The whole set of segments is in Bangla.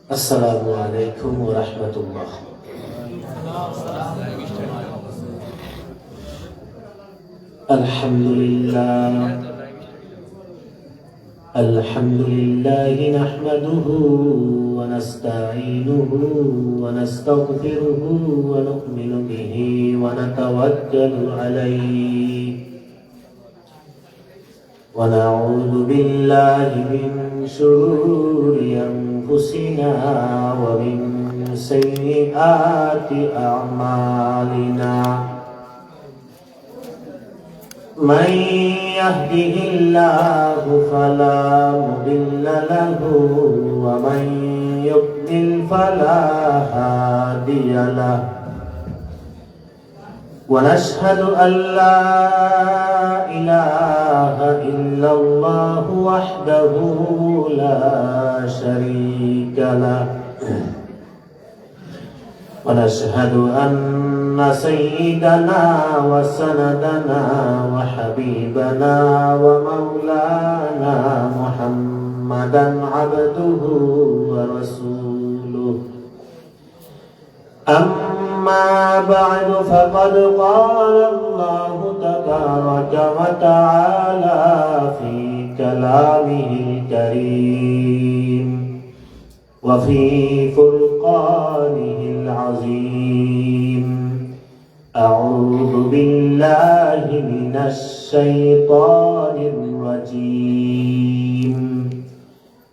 আসসালামু আলাইকুম ওয়া রাহমাতুল্লাহ। আলহামদুলিল্লাহ নাহমাদুহু ওয়া নাস্তাঈনুহু ওয়া নাস্তাগফিরুহু ওয়া নু'মিনু বিহি ওয়া নাতাওয়াক্কালু আলাইহি ওয়া নাউযু বিল্লাহি মিন শুরুরি আনফুসিনা ওয়া মিন সাইয়্যাতি আ'মালিনা। من يهده الله فلا مضل له ومن يضلل فلا هادي له ونشهد أن لا إله إلا الله وحده لا شريك له ونشهد أن سيدنا وسندنا وحبيبنا ومولانا محمدا عبده ورسوله. أما بعد فقد قال الله تبارك وتعالى في كلامه الكريم وفي فرقانه العظيم. أعوذ بالله من الشيطان الرجيم.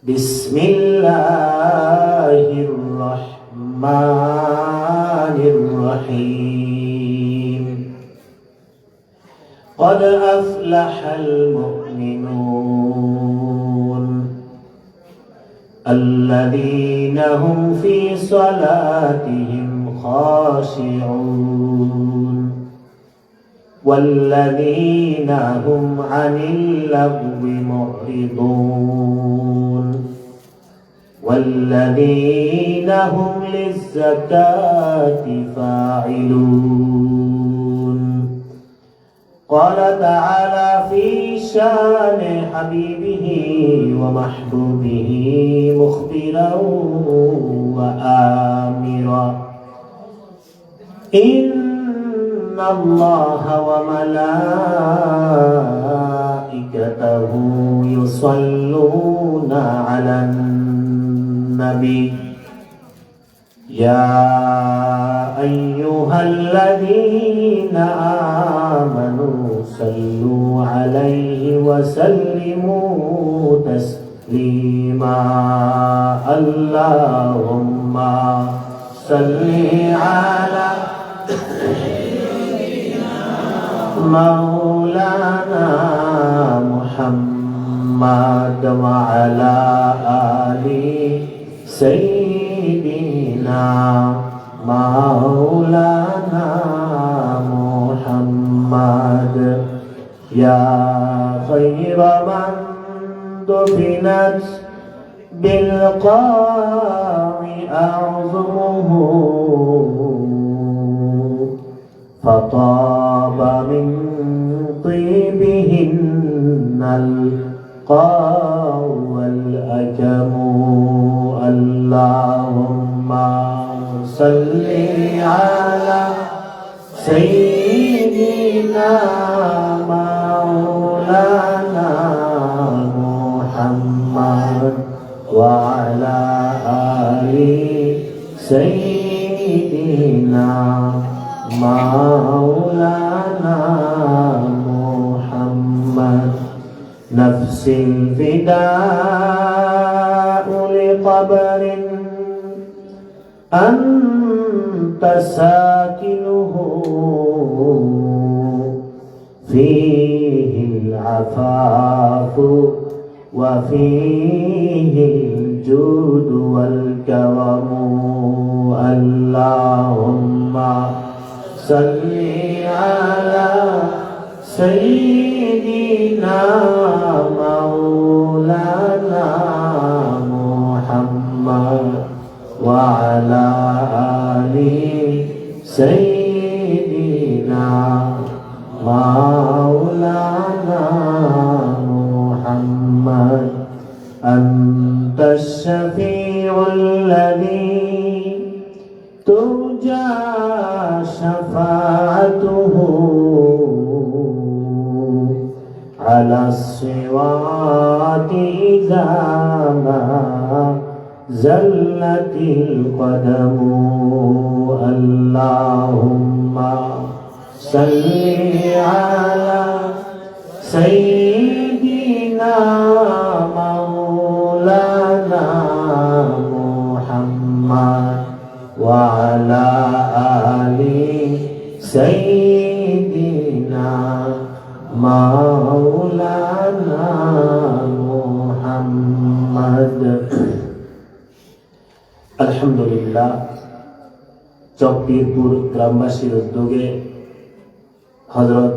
بسم الله الرحمن الرحيم. قد أفلح المؤمنون الذين هم في صلاتهم خاشعون والذين هم عن اللغو معرضون والذين هم للزكاة فاعلون. قال تعالى في شان حبيبه ومحبوبه مخبرا وآمرا: إن الله وملائكته يصلون على النبي يا أيها الذين آمنوا صلوا عليه وسلموا تسليما. اللهم صل على مولانا محمد وعلى آل سيدنا مولانا محمد. يا خير من دفنت بالقاع أعظمه فطاب من طيبهن القاع والأكم. اللهم صل على سيدنا مولانا محمد وعلى آل سيدنا مولانا محمد. نفس الفداء لقبر أنت ساكنه فيه العفاف وفيه الجود والكرم. اللهم صل على سيدنا مولانا محمد وعلى آل سيدنا مولانا محمد. أنت الشفيع الشفيع الذي ترجى شفاعته على الصراط إذا ما زلت القدم اللهم صل على سيدنا مولانا محمد وعلى آل سيدنا مولانا محمد আলহামদুলিল্লাহ চকপীরপুর গ্রামবাসীর উদ্যোগে হযরত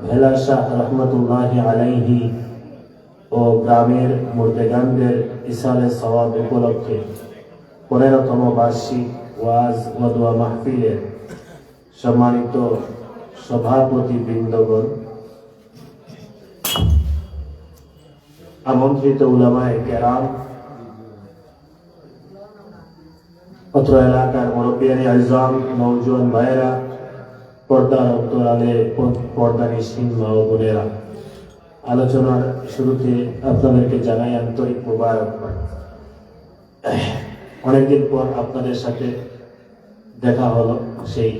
ভেলা শাহ রহমতুল্লাহি আলাইহি ও গ্রামের মুর্দেগানদের ইসালে সওয়াব উপলক্ষে 15তম বার্ষিক ওয়াজ ও দোয়া মাহফিলের সম্মানিত সভাপতি বৃন্দগণ, আমন্ত্রিত উলামায়ে কেরাম, অত্র এলাকার মুরব্বিয়ানে আজম, নওজোয়ান ভাইয়েরা, পর্দার অন্তরালে পর্দানিশীন মা ও বোনেরা, আলোচনার শুরুতে আপনাদেরকে জানাই আন্তরিক মোবারকবাদ। অনেকদিন পর আপনাদের সাথে দেখা হলো, সেই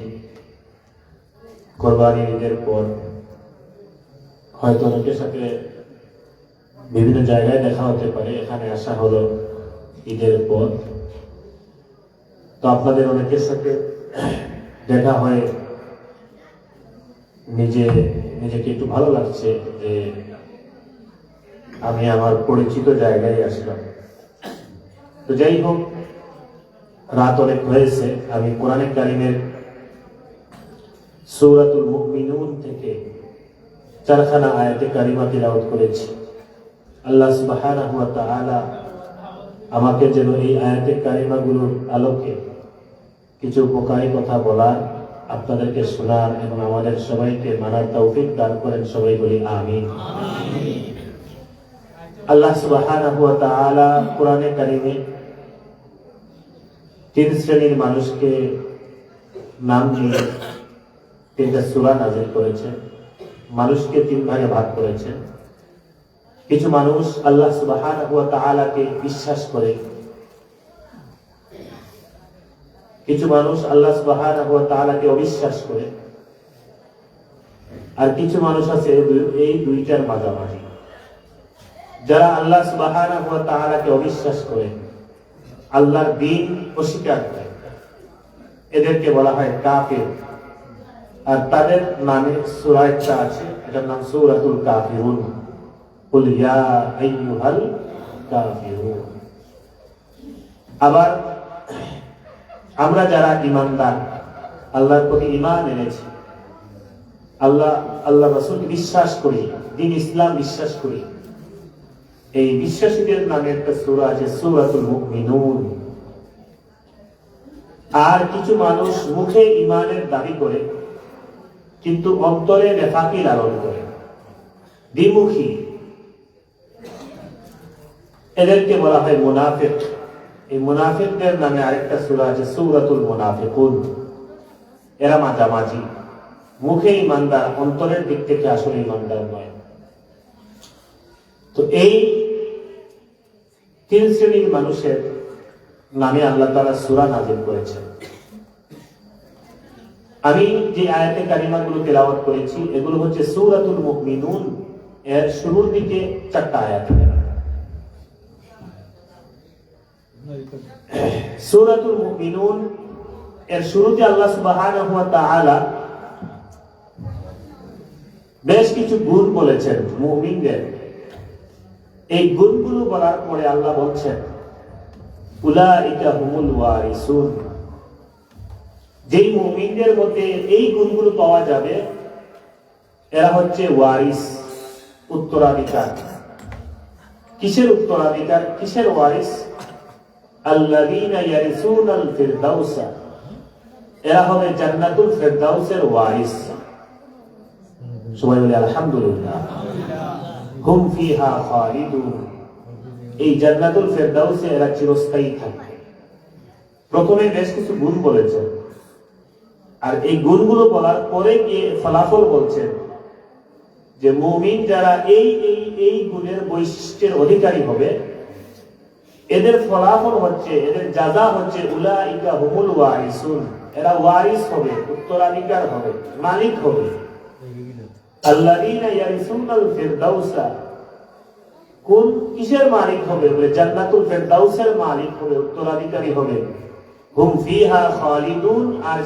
কোরবানি ঈদের পর। হয়তো অনেকের সাথে বিভিন্ন জায়গায় দেখা হতে পারে, এখানে আসা হলো ঈদের পর। তো আপনাদের অনেকের সাথে দেখা হয়, নিজেকে একটু ভালো লাগছে যে আমি আমার পরিচিত জায়গায় আসলাম। তো যাই হোক, রাত অনেক হয়েছে। আমি কোরআনে কারিমের সূরাতুল মুমিনুন থেকে 4খানা আয়াতে কারিমা তিলাওয়াত করেছি। আল্লাহ সুবহানাহু ওয়া তাআলা আমাকে যেন এই আয়াতে কারিমাগুলোর আলোকে কিছু উপকারী কথা বলার, আপনাদেরকে শোনার এবং আমাদের সবাইকে মানার তৌফিক দান করেন। সবাই বলি আমিন। আল্লাহ সুবহানাহু ওয়া তাআলা কোরআনে কারিমে 3 শ্রেণীর মানুষকে নাম দিয়ে 3টা সূরা নাযিল করেছেন। মানুষকে 3 ভাগে ভাগ করেছেন। কিছু মানুষ আল্লাহ সুবহানাহু ওয়া তাআলাকে বিশ্বাস করে, কিছু মানুষ আল্লাহ সুবহানাহু ওয়া তাআলাকে অবিশ্বাস করে, আর কিছু মানুষ আছে এই দুইটার মাঝামাঝি। যারা আল্লাহ সুবহানাহু ওয়া তাআলাকে অবিশ্বাস করে, আল্লাহর দ্বীন অস্বীকার করে, এদেরকে বলা হয় কাফির। আর তাদের নামে সূরা একটা আছে, এটার নাম সূরাতুল কাফিরুন। কুল ইয়া আইয়ুহাল কাফিরুন। আবার আমরা যারা ঈমানদার, আল্লাহর প্রতি ঈমান এনেছি, আল্লাহ রাসূলকে বিশ্বাস করি, দ্বীন ইসলাম বিশ্বাস করি, এই বিশ্বাসীদের নামে একটা সূরা আছে সূরাতুল মুমিনুন। আর কিছু মানুষ মুখে ঈমানের দাবি করে কিন্তু অন্তরে নেফাকি লালন করে, দ্বিমুখী, এদেরকে বলা হয় মুনাফিক। এই মুনাফিকদের নামে আরেকটা সূরা আছে সূরাতুল মুনাফিকুন। এরা মাঝামাঝি, মুখে ঈমানদার, অন্তরের দিক থেকে আসলে ঈমানদার নয়। তো এই 3 শ্রেণীর মানুষের নামে আল্লাহ তাআলা সূরা নাযিল করেছেন। আমি যে আয়াতে কারিমাগুলো তেলাওয়াত করেছি, এগুলো হচ্ছে সূরাতুল মুমিনুন এর শুরুর দিকে 4টা আয়াত। সূরাতুল মুমিনুন এর শুরুতে আল্লাহ সুবহানাহু ওয়া তাআলা বেশ কিছু গুণ বলেছেন মুমিনদের। এই গুণগুলো বলার পরে আল্লাহ বলছেন উলাইকা হুমুল ওয়ারিসুন। যেই মুমিনদের মধ্যে এই গুণগুলো পাওয়া যাবে, এরা হচ্ছে ওয়ারিস, উত্তরাধিকার। কিসের উত্তরাধিকার, কিসের ওয়ারিস? আল্লাযীনা ইয়ারিসুনাল ফিরদাউস, এরা হবে জান্নাতুল ফিরদাউসের ওয়ারিস। সবাই বলে আলহামদুলিল্লাহ। হুম ফিহা খালিদুন, এই জান্নাতুল ফেরদাউসে এরা চিরস্থায়ী থাকবে। প্রথমে বেশ কিছু গুণ বলেছেন, আর এই গুণগুলো বলার পরে গিয়ে ফলাফল বলছেন যে মুমিন যারা এই গুণের বৈশিষ্ট্যের অধিকারী হবে, এদের ফলাফল হচ্ছে, এদের যাজা হচ্ছে উলাইকা হুমুল ওয়ারিসুন, এরা ওয়ারিস হবে, উত্তরাধিকার হবে, মালিক হবে। আল্লাযীনা ইয়ারিসুনাল ফিরদাউসা, কোন কিসের মালিক হবে? বলে জান্নাতুল ফিরদাউসের মালিক হবে, উত্তরাধিকারী হবে। হুম ফিহা খালিদুন, আর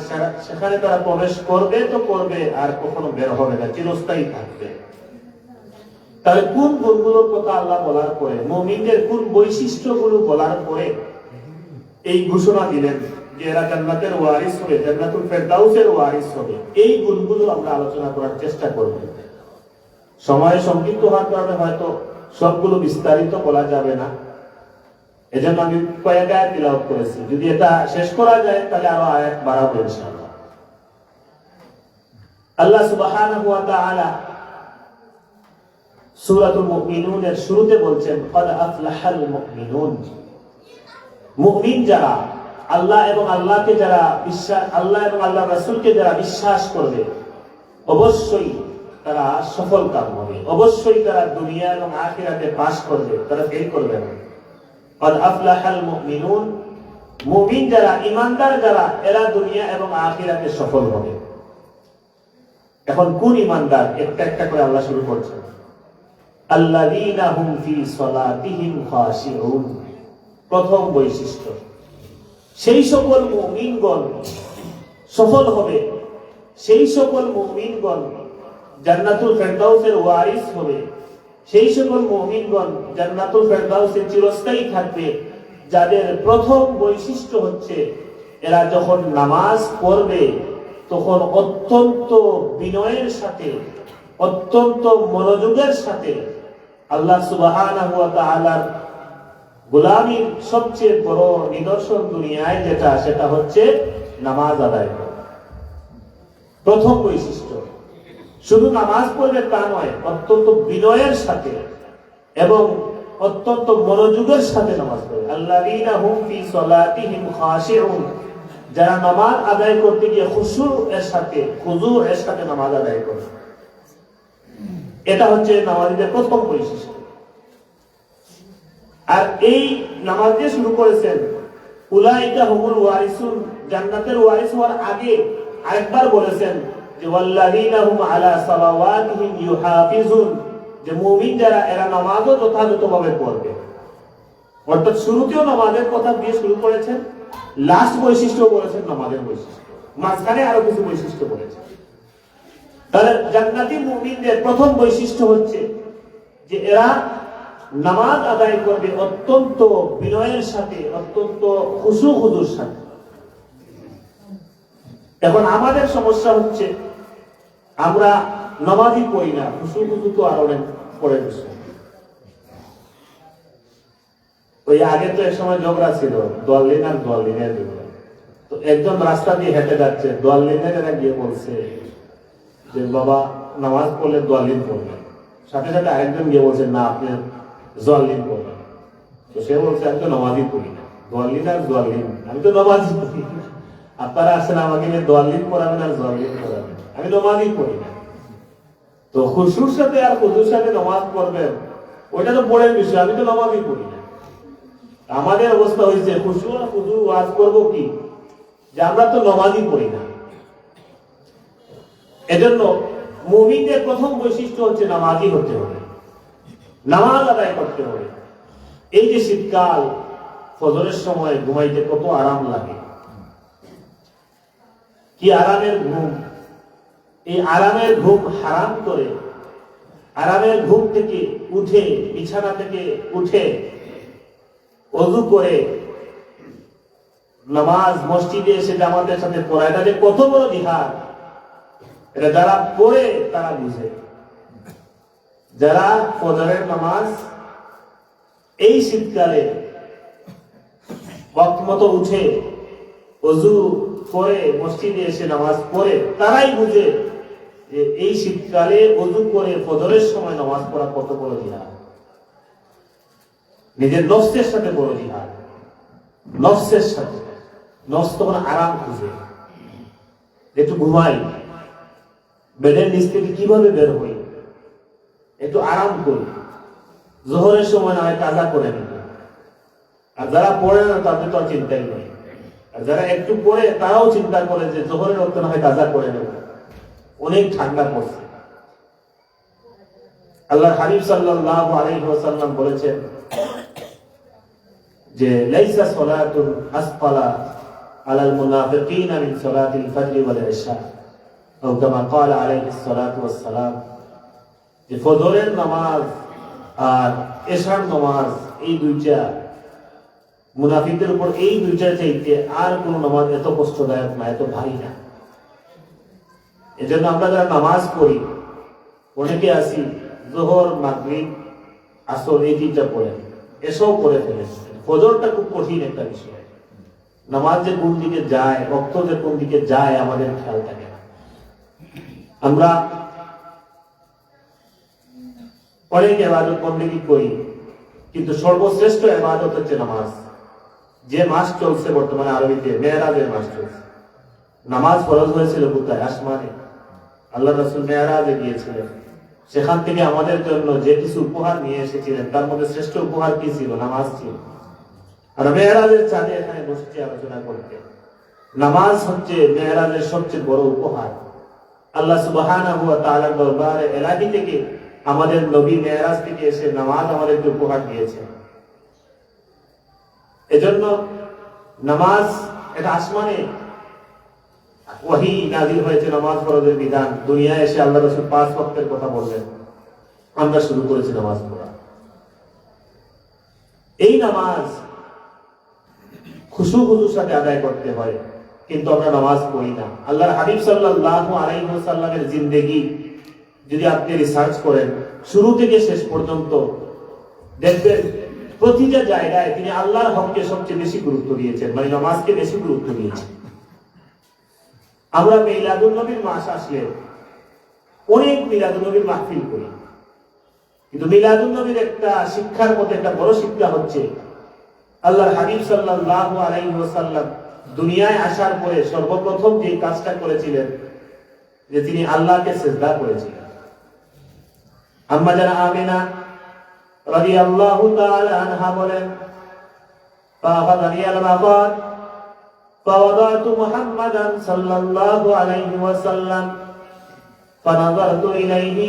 সেখানে তারা প্রবেশ করবে তো করবে, আর কখনো বের হবে না, চিরস্থায়ী থাকবে। তাহলে কোন গুণগুলোর কথা আল্লাহ বলার পরে, মুমিনদের কোন বৈশিষ্ট্যগুলো বলার পরে এই ঘোষণা দিলেন যে এরা জান্নাতের ওয়ারিস হবে, জান্নাতুল ফেরদাউসের ওয়ারিস হবে। এই গুণগুলো আমরা আলোচনা করার চেষ্টা করব। সময় সংক্ষিপ্ত হওয়ার কারণে হয়তো সবগুলো বিস্তারিত বলা যাবে না, এজন্য আমি কয়েক আয়াত তিলাওয়াত করেছি। যদি এটা শেষ করা যায় তাহলে আরো আয়াত বাড়াবো ইনশাআল্লাহ। আল্লাহ সুবহানাহু ওয়া তাআলা সূরাতুল মুমিনুনের শুরুতে বলছেন ক্বাদ আফলাহাল মুমিনুন। মুমিন যারা আল্লাহ এবং আল্লাহকে যারা বিশ্বাস, আল্লাহ এবং আল্লাহর রাসূলকে যারা বিশ্বাস করবে, অবশ্যই তারা সফল কাম হবে, অবশ্যই তারা দুনিয়া এবং আখিরাতে পাস করবে, তারা ফেল করবে না। ক্বাদ আফলাহাল মুমিনুন, মুমিন যারা, ঈমানদার যারা, এরা দুনিয়া এবং আখিরাতে সফল হবে। এখন কোন ঈমানদার? একটা একটা করে আল্লাহ শুরু করছেন। আল্লাযীনা হুম ফি সালাতিহিম খাশিউন, প্রথম বৈশিষ্ট্য, সেই সকল মুমিনগণ সফল হবে, সেই সকল মুমিনগণ জান্নাতুল ফেরদাউসের ওয়ারিস হবে, সেই সকল মুমিনগণ জান্নাতুল ফেরদাউসে চিরস্থায়ী থাকবে, যাদের প্রথম বৈশিষ্ট্য হচ্ছে এরা যখন নামাজ পড়বে তখন অত্যন্ত বিনয়ের সাথে, অত্যন্ত মনোযোগের সাথে আল্লাহ সুবহানাহু ওয়া তাআলার গোলামীর সবচেয়ে বড় নিদর্শন দুনিয়ায় যেটা, সেটা হচ্ছে নামাজ আদায় করা। প্রথম বৈশিষ্ট্য, শুধু নামাজ পড়বে তা নয়, অত্যন্ত বিনয়ের সাথে এবং অত্যন্ত মনোযোগের সাথে নামাজ পড়বে। আল্লাযীনা হুম ফি সালাতিহিম খাশিউন, যারা নামাজ আদায় করতে গিয়ে খুশু এর সাথে, খুজু এর সাথে নামাজ আদায় করে, এটা হচ্ছে নামাজীদের প্রথম বৈশিষ্ট্য। আর এই নামাজ দিয়ে শুরু করেছেন উলাইকা হুমুল ওয়ারিসুন, জান্নাতের ওয়ারিস হওয়ার আগে আরেকবার বলেছেন যে ওয়াল্লাযীনা হুম আলা সালাওয়াতিহিম ইউহাফিজুন, যে মুমিন যারা, এরা নামাজও যথাযথভাবে পড়বে। অর্থাৎ শুরুতেও নামাজের কথা দিয়ে শুরু করেছেন, লাস্ট বৈশিষ্ট্য বলেছেন নামাজের বৈশিষ্ট্য, মাঝখানে আরো কিছু বৈশিষ্ট্য বলেছেন। তাহলে জান্নাতি মুমিনদের প্রথম বৈশিষ্ট্য হচ্ছে যে এরা নামাজ আদায় করবে অত্যন্ত বিনয়ের সাথে, অত্যন্ত খুশু খুজুর সাথে। এখন আমাদের সমস্যা হচ্ছে আমরা নামাজই পড়ি না, খুশু খুজু তো আরো পড়ে গেছে। ওই আগে তো এক সময় ঝগড়া ছিল দোয়াল্লিন আর দোয়াল্লিনের দিকে। তো একজন রাস্তা দিয়ে হেঁটে যাচ্ছে, দোয়াল্লিনের এরা গিয়ে বলছে যে বাবা নামাজ পড়লে দোয়াল্লিন পড়বেন, সাথে সাথে আরেকজন গিয়ে বলছে না আপনি জোয়াল্লিন পড়বেন। তো সে বলছে আমি তো নামাজই পড়ি না, দোয়াল্লিন আর দোয়াল্লিন, আমি তো নামাজই পড়ি না, আপনারা আসেন আমাকে নিয়ে দোয়াল্লিন পড়াবেন আর জোয়াল্লিন পড়াবেন, আমি নামাজই পড়ি না। তো খুশুর সাথে আর খুজুর সাথে নামাজ পড়বেন, ওইটা তো পড়ের বিষয়, আমি তো নামাজই পড়ি না। আমাদের অবস্থা হয়েছে খুশু আর খুজু ওয়াজ করবো কি, যে আমরা তো নামাজই পড়ি না। এজন্য মুমিনদের প্রথম বৈশিষ্ট্য হচ্ছে নামাজই হতে হবে, নামাজ আদায় করতে হবে। এই যে শীতকাল, ফজরের সময় ঘুমাইতে কত আরাম লাগে, কি আরামের ঘুম। এই আরামের ঘুম হারাম করে, আরামের ঘুম থেকে উঠে, বিছানা থেকে উঠে ওযু করে নামাজ মসজিদে এসে জামাতের সাথে পড়া, এটা যে কত বড় জিহাদ, এটা যারা পড়ে তারা বুঝে। যারা ফজরের নামাজ এই শীতকালে ওয়াক্ত মতো উঠে ওযু করে মসজিদে এসে নামাজ পড়ে, তারাই বুঝে যে এই শীতকালে ওযু করে ফজরের সময় নামাজ পড়া কত বড় জিহাদ। নিজের নফসের সাথে বড় জিহাদ। নফসের সাথে, নফস তখন আরাম খুঁজে, একটু ঘুমাই, বেডের নিচ থেকে কিভাবে বের হই, একটু আরাম করি, জোহরের সময় না হয় কাজা করে নেব। আর যারা পড়ে না তাদের তো আর চিন্তাই নেই, আর যারা একটু পড়ে তারাও চিন্তা করে যে জোহরের রক্ত না হয় কাজা করে নেব, অনেক ঠান্ডা পড়ছে। আল্লাহর হাবিব সাল্লাল্লাহু আলাইহি ওয়াসাল্লাম বলেছেন যে লাইসা সালাতুন আসফালা আলাল মুনাফিকিনা মিন সালাতিল ফজর ওয়াল ইশা, আও কামা ক্বালা আলাইহিস সালাতু ওয়াস সালাম, যে ফজরের নামাজ আর এশার নামাজ এই দুইটা মুনাফিকদের উপর, এই দুইটার চাইতে আর কোন নামাজ এত কষ্টদায়ক না, এত ভারী না। এজন্য আমরা যারা নামাজ পড়ি, অনেকে আসি যোহর, মাগরিব, আসর এই তিনটা পড়ে, এসব পড়ে ফেলেছে। ফজরটা খুব কঠিন একটা বিষয়। নামাজ যে কোন দিকে যায়, রক্ত যে কোন দিকে যায়, আমাদের খেয়াল থাকে না। আমরা অনেক ইবাদত বন্দেগী করি, কিন্তু সর্বশ্রেষ্ঠ ইবাদত হচ্ছে নামাজ। যে মাস চলছে বর্তমানে আরবিতে, মেরাজের মাস চলছে। নামাজ ফরজ হয়েছিল কোথায়? আসমানে। আল্লাহ রাসূল মেরাজে গিয়েছিলেন, সেখান থেকে আমাদের জন্য যে কিছু উপহার নিয়ে এসেছিলেন, তার মধ্যে শ্রেষ্ঠ উপহার কি ছিল? নামাজ ছিল। আর মেরাজের চাঁদে এখানে বসে আলোচনা করতে, নামাজ হচ্ছে মেরাজের সবচেয়ে বড় উপহার। আল্লাহ সুবহানাহু ওয়া তাআলার দরবারে এলাহি থেকে আমাদের নবী মেরাজ থেকে এসে নামাজ আমাদেরকে উপহার দিয়েছেন। এজন্য নামাজ এটা আসমানে ওহী নাযিল হয়েছে, নামাজ ফরজের বিধান। দুনিয়ায় এসে আল্লাহ রাসূল 5 ওয়াক্তের কথা বললেন, আমরা শুরু করেছি নামাজ পড়া। এই নামাজ খুশু-খুশুর সাথে আদায় করতে হয়, কিন্তু আমরা নামাজ পড়ি না। আল্লাহর হাবিব সাল্লাল্লাহু আলাইহি ওয়াসাল্লামের জিন্দেগি যদি আপনি রিসার্চ করেন, শুরু থেকে শেষ পর্যন্ত দেখবেন প্রতিটা জায়গায় তিনি আল্লাহর হককে সবচেয়ে বেশি গুরুত্ব দিয়েছেন, মানে নামাজকে বেশি গুরুত্ব দিয়েছেন। আমরা মিলাদুন নবীর মাস আসলে অনেক মিলাদুন নবীর মাহফিল করি, কিন্তু মিলাদুন নবীর একটা শিক্ষার মধ্যে একটা বড় শিক্ষা হচ্ছে, আল্লাহর হাবিব সাল্লাল্লাহু আলাইহি ওয়াসাল্লাম দুনিয়ায় আসার পরে সর্বপ্রথম যে কাজটা করেছিলেন, যে তিনি আল্লাহকে সিজদা করেছিলেন। আম্মা জানা আমিনা রাদিয়াল্লাহু তাআলা আনহা বলেন, ফাহাদানি আল-মাকাত ফাওয়াদাতু মুহাম্মাদান সাল্লাল্লাহু আলাইহি ওয়াসাল্লাম ফানাযারতু ইলাইহি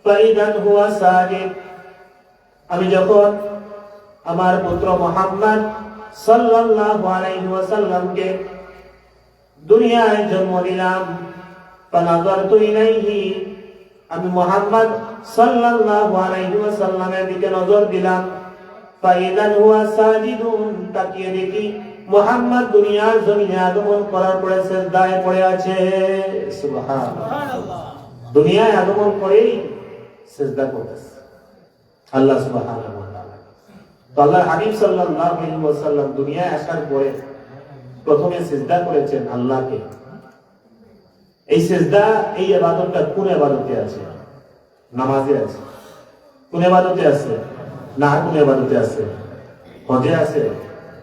ফাইদান হুয়া সাজিদ। আমি যখন আমার পুত্র মুহাম্মদ সাল্লাল্লাহু আলাইহি ওয়াসাল্লামকে দুনিয়ায় জন্ম দিলাম, ফানাযারতু ইলাইহি, আমি মুহাম্মদ সাল্লাল্লাহু আলাইহি ওয়াসাল্লামের দিকে নজর দিলাম, ফাইদান হুয়া সাজিদুন, তাকিয়ে দেখি মুহাম্মদ দুনিয়ার জমিনে আগমন করার পরে সিজদায় পড়ে আছে। সুবহানাল্লাহ, দুনিয়ায় আগমন করেই সিজদা করতেছে আল্লাহ সুবহানাহু ওয়া তাআলা। তো আল্লাহর হাবিব সাল্লাল্লাহু আলাইহি ওয়াসাল্লাম দুনিয়ায় আসার পরে প্রথমে সিজদা করেছেন আল্লাহকে। এই সিজদা, এই ইবাদতটা কোন ইবাদতে আছে? নামাজে আছে। কোন ইবাদতে আছে? না কোন ইবাদতে আছে? হজে আছে।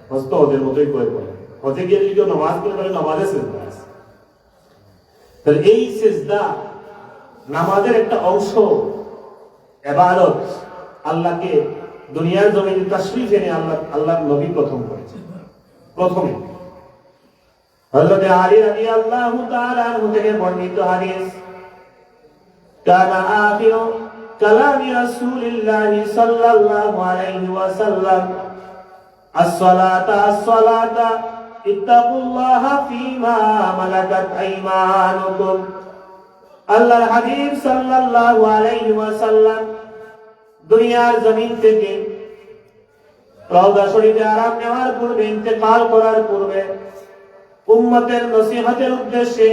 হজ তো হজের মতোই করে পড়ে, হজে গিয়ে যদি কেউ নামাজ পড়ে তাহলে নামাজে সিজদা আছে। তাহলে এই সিজদা নামাজের একটা অংশ, ইবাদত। আল্লাহকে দুনিয়ার জমিনে তাশরীফ এনে আল্লাহর নবী প্রথম করেছেন। প্রথমে হযরত আলী রাদিয়াল্লাহু তাআলা আনহু থেকে বর্ণিত হাদিস, কানা আখিরু কালামি রাসূলিল্লাহি সাল্লাল্লাহু আলাইহি ওয়াসাল্লাম as-salata ittaqullaha fima malakat aymanukum। আল্লাহর হাবিব সাল্লাল্লাহু আলাইহি ওয়াসাল্লাম দুনিয়ার জমিন থেকে রওজা শরীফে আরাম নেওয়ার পূর্বে, ইন্তেকাল করার পূর্বে উম্মতের নসিহতের উদ্দেশ্যে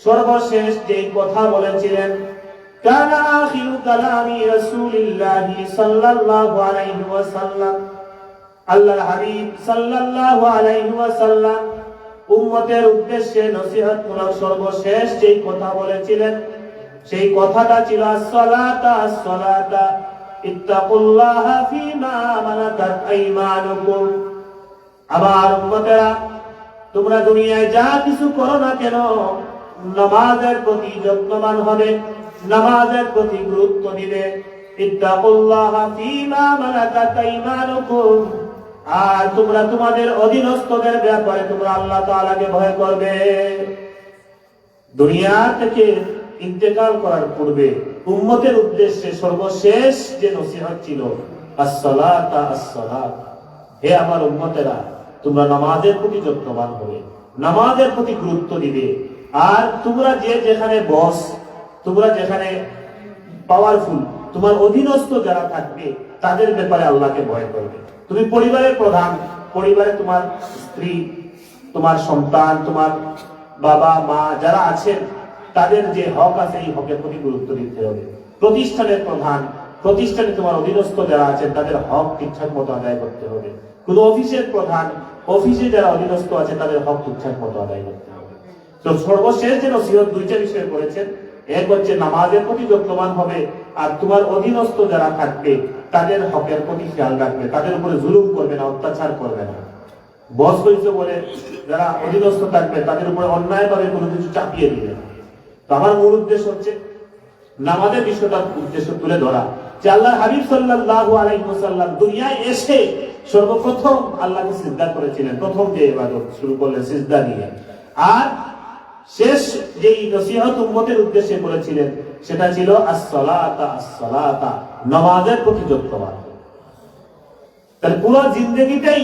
সর্বশেষ যে কথা বলেছিলেন, কানা আখিরু কালামি রাসূলিল্লাহি সাল্লাল্লাহু আলাইহি ওয়াসাল্লাম, আল্লাহর হাবিব সাল্লাল্লাহু আলাইহি ওয়াসাল্লাম উম্মতের উদ্দেশ্যে নসিহতমূলক সর্বশেষ যে কথা বলেছিলেন, সেই কথাটা ছিল as-salata ইত্তাকুল্লাহা ফীমা মালাকাত আইমানুকুম। আমার উম্মতেরা, তোমরা দুনিয়ায় যা কিছু করো না কেন নামাজের প্রতি যত্নবান হবে, নামাজের প্রতি গুরুত্ব দিবে। ইত্তাকুল্লাহা ফীমা মালাকাত আইমানুকুম, আর তোমরা তোমাদের অধীনস্থদের ব্যাপারে তোমরা আল্লাহ তাআলাকে ভয় করবে। দুনিয়া থেকে ইন্তেকাল করার পূর্বে উম্মতের উদ্দেশ্যে সর্বশেষ যে নসিহত ছিল আসসালাতা আসসালাত, হে আমার উম্মতেরা, তোমরা নামাজের প্রতি যত্নবান হবে, নামাজের প্রতি গুরুত্ব দিবে। আর তোমরা যে যেখানে বস, তোমরা যেখানে পাওয়ারফুল, তোমার অধীনস্থ যারা থাকবে তাদের ব্যাপারে আল্লাহকে ভয় করবে। তুমি পরিবারের প্রধান, পরিবারে তোমার স্ত্রী, তোমার সন্তান, তোমার বাবা মা যারা আছেন, তাদের যে হক আছে এই হকের প্রতি গুরুত্ব দিতে হবে। প্রতিষ্ঠানের প্রধান, প্রতিষ্ঠানে তোমার অধীনস্থ যারা আছেন তাদের হক ঠিকঠাক মতো আদায় করতে হবে। কোন অফিসের প্রধান, অফিসে যারা অধীনস্থ আছে তাদের হক ঠিকঠাক মতো আদায় করতে হবে। তো সর্বশেষ যে নসিহত দুইটা বিষয় করেছেন, এক হচ্ছে নামাজের প্রতি যত্নবান হবে, আর তোমার অধীনস্থ যারা থাকবে তাদের হকের প্রতি খেয়াল রাখবে, তাদের উপরে জুলুম করবে না, অত্যাচার করবে না। বস হয়েছে বলে যারা অধীনস্থ থাকবে তাদের উপরে অন্যায়ভাবে কোনো কিছু চাপিয়ে দিবে না। তো আমার মূল উদ্দেশ্য হচ্ছে নামাজের বিষয়টা উদ্দেশ্য তুলে ধরা, যে আল্লাহ হাবিব সাল্লাল্লাহু আলাইহি ওয়াসাল্লাম দুনিয়ায় এসে সর্বপ্রথম আল্লাহকে সিজদা করেছিলেন। প্রথম যে ইবাদত শুরু করলেন সিজদা দিয়ে, আর শেষ যে নসিহত উম্মতের উদ্দেশ্যে করেছিলেন সেটা ছিল আসসালাতা আসসালাতা, নামাজের প্রতি যত্নবান। তাহলে পুরো জিন্দেগিটাই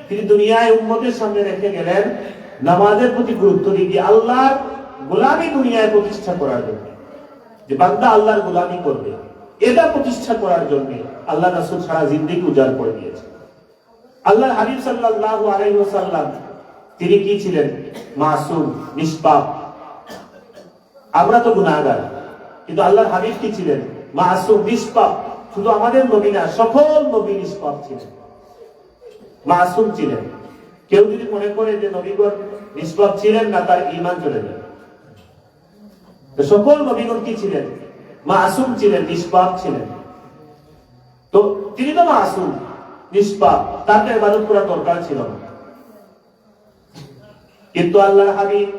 তিনি দুনিয়ায় উম্মতের সামনে রেখে গেলেন নামাজের প্রতি গুরুত্ব দিয়ে, আল্লাহর গোলামি দুনিয়ায় প্রতিষ্ঠা করার জন্য, যে বান্দা আল্লাহর গোলামি করবে, এটা প্রতিষ্ঠা করার জন্য আল্লাহ রাসূল সারা জিন্দেগি উজাড় করে দিয়েছে। আল্লাহর হাবিব সাল্লাল্লাহু আলাইহি ওয়াসাল্লাম তিনি কি ছিলেন? মাসুম, নিষ্পাপ। আমরা তো গুনাহগার, কিন্তু আল্লাহর হাবিব কি ছিলেন? মাসুম, নিষ্পাপ। শুধু আমাদের নবী না, সকল নবী নিষ্পাপ ছিলেন, মাসুম ছিলেন। কেউ যদি মনে করে যে নবীগণ নিষ্পাপ ছিলেন না, তার ঈমান চলে যাবে। সকল নবীগণ কি ছিলেন? মাসুম ছিলেন, নিষ্পাপ ছিলেন। তো তিনি তো মাসুম, নিষ্পাপ, তাকে ইবাদত করার দরকার ছিল না। কিন্তু আল্লাহর হাবিব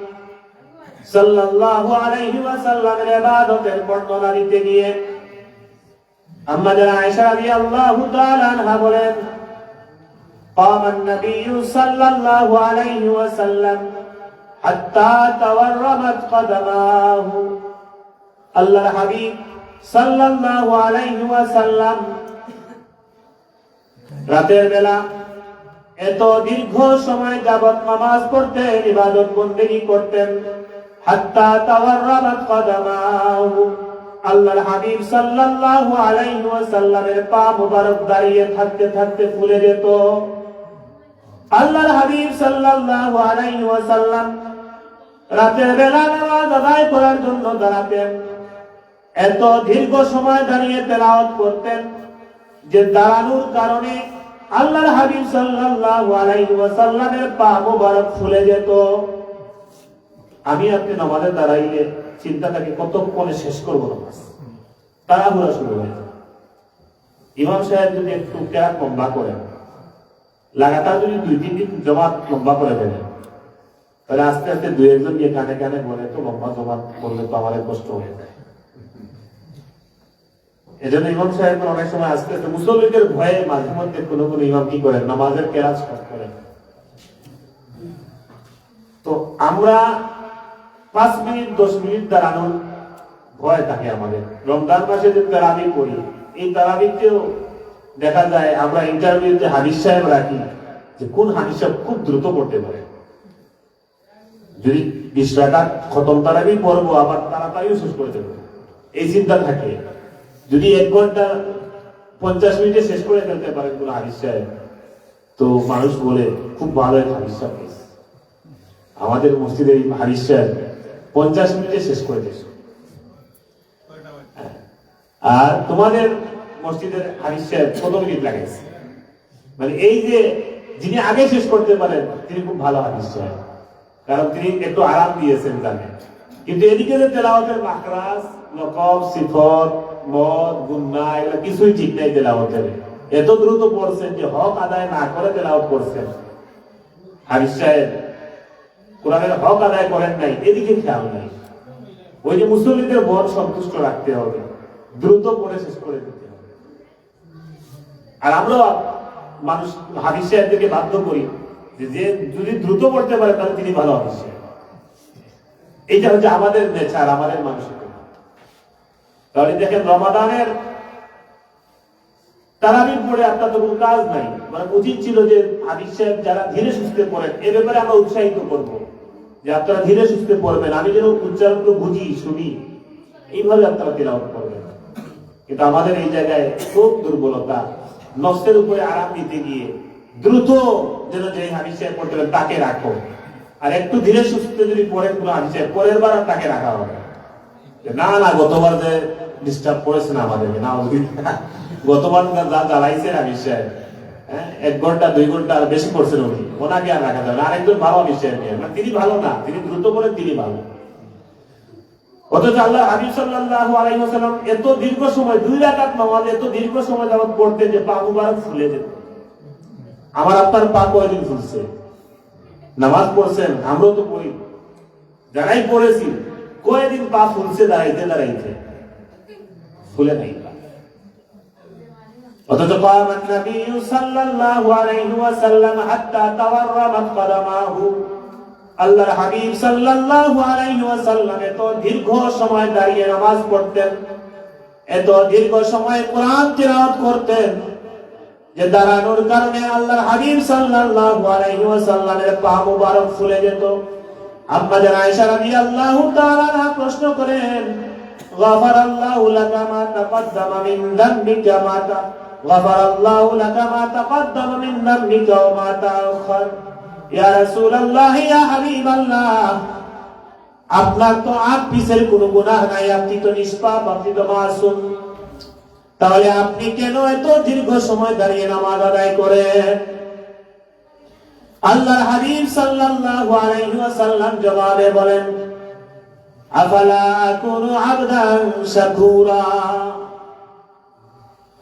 সাল্লাল্লাহু আলাইহি ওয়াসাল্লামের ইবাদতের বর্ণনা দিতে গিয়ে আম্মা জানা আয়েশা রাদিয়াল্লাহু তাআলা আনহা বলেন, قام النبي صلى الله عليه وسلم حتى تورمت قدماه। আল্লাহর হাবিব সাল্লাল্লাহু আলাইহি ওয়াসাল্লাম রাতের বেলা এত দীর্ঘ সময় যাবত নামাজ পড়তেন, ইবাদত বন্দেগী করতেন। হাত্তা তাওয়াররামাত কদামাহু, আল্লাহর হাবিব সাল্লাল্লাহু আলাইহি ওয়াসাল্লামের পা মুবারক দাঁড়িয়ে থাকতে থাকতে ফুলে যেত। আল্লাহর হাবিব সাল্লাল্লাহু আলাইহি ওয়াসাল্লাম রাতের বেলা নামাজ আদায় করার জন্য দাঁড়াতেন, এত দীর্ঘ সময় দাঁড়িয়ে তেলাওয়াত করতেন যে দাঁড়ানোর কারণে আল্লাহর হাবিব সাল্লাল্লাহু আলাইহি ওয়াসাল্লামের পা মুবারক ফুলে যেত। আমি আপনি নামাজে দাঁড়াইলে চিন্তাটাকে কতক্ষণে শেষ করবো নামাজ, তাড়াহুড়া শুরু হয়ে যায়। ইমাম সাহেব যদি একটু কেরাত লম্বা করেন, লাগাতার যদি 2-3 দিন জমাত লম্বা করে ফেলেন, তাহলে আস্তে আস্তে 2-1 গিয়ে কানে কানে বলে তো লম্বা জমাত করলে তো আমাদের কষ্ট হয়ে যায়। এজন্য ইমাম সাহেব অনেক সময় আস্তে আস্তে মুসল্লিদের ভয়ে মাঝে মধ্যে কোনো কোনো ইমাম কি করেন, নামাজের কেরাত স্টার্ট করেন। তো আমরা 5 মিনিট 10 মিনিট দাঁড়ানোর ভয় থাকে আমাদের। রমজান মাসে যে তারাবি করি, এই তারাবিতেও দেখা যায় আমরা ইন্টারভিউতে হাদিস সাহেব রাখি যে কোন হাদিস সাহেব খুব দ্রুত করতে পারে। যদি 20 রাকাত খতম তারাবি পড়বো, আবার তাড়াতাড়িও শেষ করে দেবো, এই চিন্তা থাকে। যদি 1 ঘন্টা 50 মিনিটে শেষ করে ফেলতে পারেন কোন হাদিস সাহেব, তো মানুষ বলে খুব ভালো এক হাদিস সাহেব। আমাদের মসজিদের হাদিস সাহেব 50 মিনিটে শেষ করে দিয়েছে, আর তোমাদের মসজিদের হাদিস সাহেব কত মিনিট লাগাইছে। মানে এই যে যিনি আগে শেষ করতে পারেন তিনি খুব ভালো হাদিস সাহেব, কারণ তিনি একটু আরাম দিয়েছেন জানেন। কিন্তু এদিকে যে তেলাওয়াতের মাখরাজ, লকব, সিফত, মদ গুন্না এগুলো কিছুই ঠিক নাই তেলাওয়াতের। এত দ্রুত পড়ছেন যে হক আদায় না করে তেলাওয়াত করছেন। হাফিজ সাহেব কোরআনের হক আদায় করেন নাই, এদিকে খেয়াল নাই। ওই যে মুসল্লিদের মন সন্তুষ্ট রাখতে হবে, দ্রুত পড়ে শেষ করে দিতে হবে। আর আমরা মানুষ হাফিজ সাহেবদেরকে বাধ্য করি যে যদি দ্রুত পড়তে পারে তাহলে তিনি ভালো হাফিজ সাহেব। এইটা হচ্ছে আমাদের নেচার, আমাদের মানসিকতা। তাহলে দেখেন রমাদানের তারাবির পরে আপনার তো কোনো কাজ নাই, মানে উচিত ছিল যে হাফিজ সাহেব যারা ধীরে সুস্থে পড়েন এ ব্যাপারে আমরা উৎসাহিত করবো যে আপনারা ধীরে সুস্থে পড়বেন, আমি যেন উচ্চারণগুলো বুঝি শুনি, এইভাবে আপনারা তেলাওয়াত করবেন। কিন্তু আমাদের এই জায়গায় খুব দুর্বলতা, নফসের উপরে আরাম দিতে গিয়ে দ্রুত যেন যে হাফিজ সাহেব পড়তে পারেন তাকে রাখো, আর একটু ধীরে সুস্থে যদি পড়েন কোনো হাফিজ সাহেব পরের বার আর তাকে রাখা হবে না। না গতবার যে ডিস্টার্ব করেছেন আমাদেরকে, না গতবার যা জ্বালাইছেন হাফিজ সাহেব, 1 ঘন্টা 2 ঘন্টা আর বেশি করছেন উনি, ওনাকে আর রাখা যাবে না। আরেকজন ভালো হাফিজ সাহেব নিয়ে, তিনি ভালো না, তিনি দ্রুত বলেন তিনি ভালো। অথচ আল্লাহ হাবিব সাল্লাল্লাহু আলাইহি ওয়াসাল্লাম এত দীর্ঘ সময় 2 রাকাত নামাজ এত দীর্ঘ সময় যাবত পড়তেন যে পা মুবারক ফুলে যেত। আমার আপনার পা কয়দিন ফুলছে? নামাজ পড়ছেন, আমরাও তো পড়ি, যারাই পড়েছি কয়দিন পা ফুলছে দাঁড়াইতে দাঁড়াইতে? ফুলে নাই পা। অথচ কামান নবী সাল্লাল্লাহু আলাইহি ওয়াসাল্লাম হাত্তা তাওয়াররামাত কদামাহু, আল্লাহর হাবিব সাল্লাল্লাহু আলাইহি ওয়াসাল্লাম এত দীর্ঘ সময় দাঁড়িয়ে নামাজ পড়তেন, এত দীর্ঘ সময় কোরআন তিলাওয়াত করতেন যে দাঁড়ানোর কারণে আল্লাহর হাবিব সাল্লাল্লাহু আলাইহি ওয়াসাল্লামের পা মুবারক ফুলে যেত। আম্মা জান আয়েশা রাদিয়াল্লাহু তাআলা আনহা প্রশ্ন করেন, গাফারাল্লাহু লাকা মা তাকদ্দামা মিন যামবিকা গাফারাল্লাহু লাকা মা তাকদ্দামা মিন যামবিকা ওয়া মা তাআখার। ইয়া রাসূলুল্লাহ, ইয়া হাবিবাল্লাহ, আপনার তো আগ পিছের কোনো গুনাহ নাই, আপনি তো নিষ্পাপ, আপনি তো মাসুম, তাহলে আপনি কেন এত দীর্ঘ সময় দাঁড়িয়ে নামাজ আদায় করেন? আল্লাহর হাবিব সাল্লাল্লাহু আলাইহি ওয়াসাল্লাম জবাবে বলেন, আফালা আকুনু আবদান শাকুরা।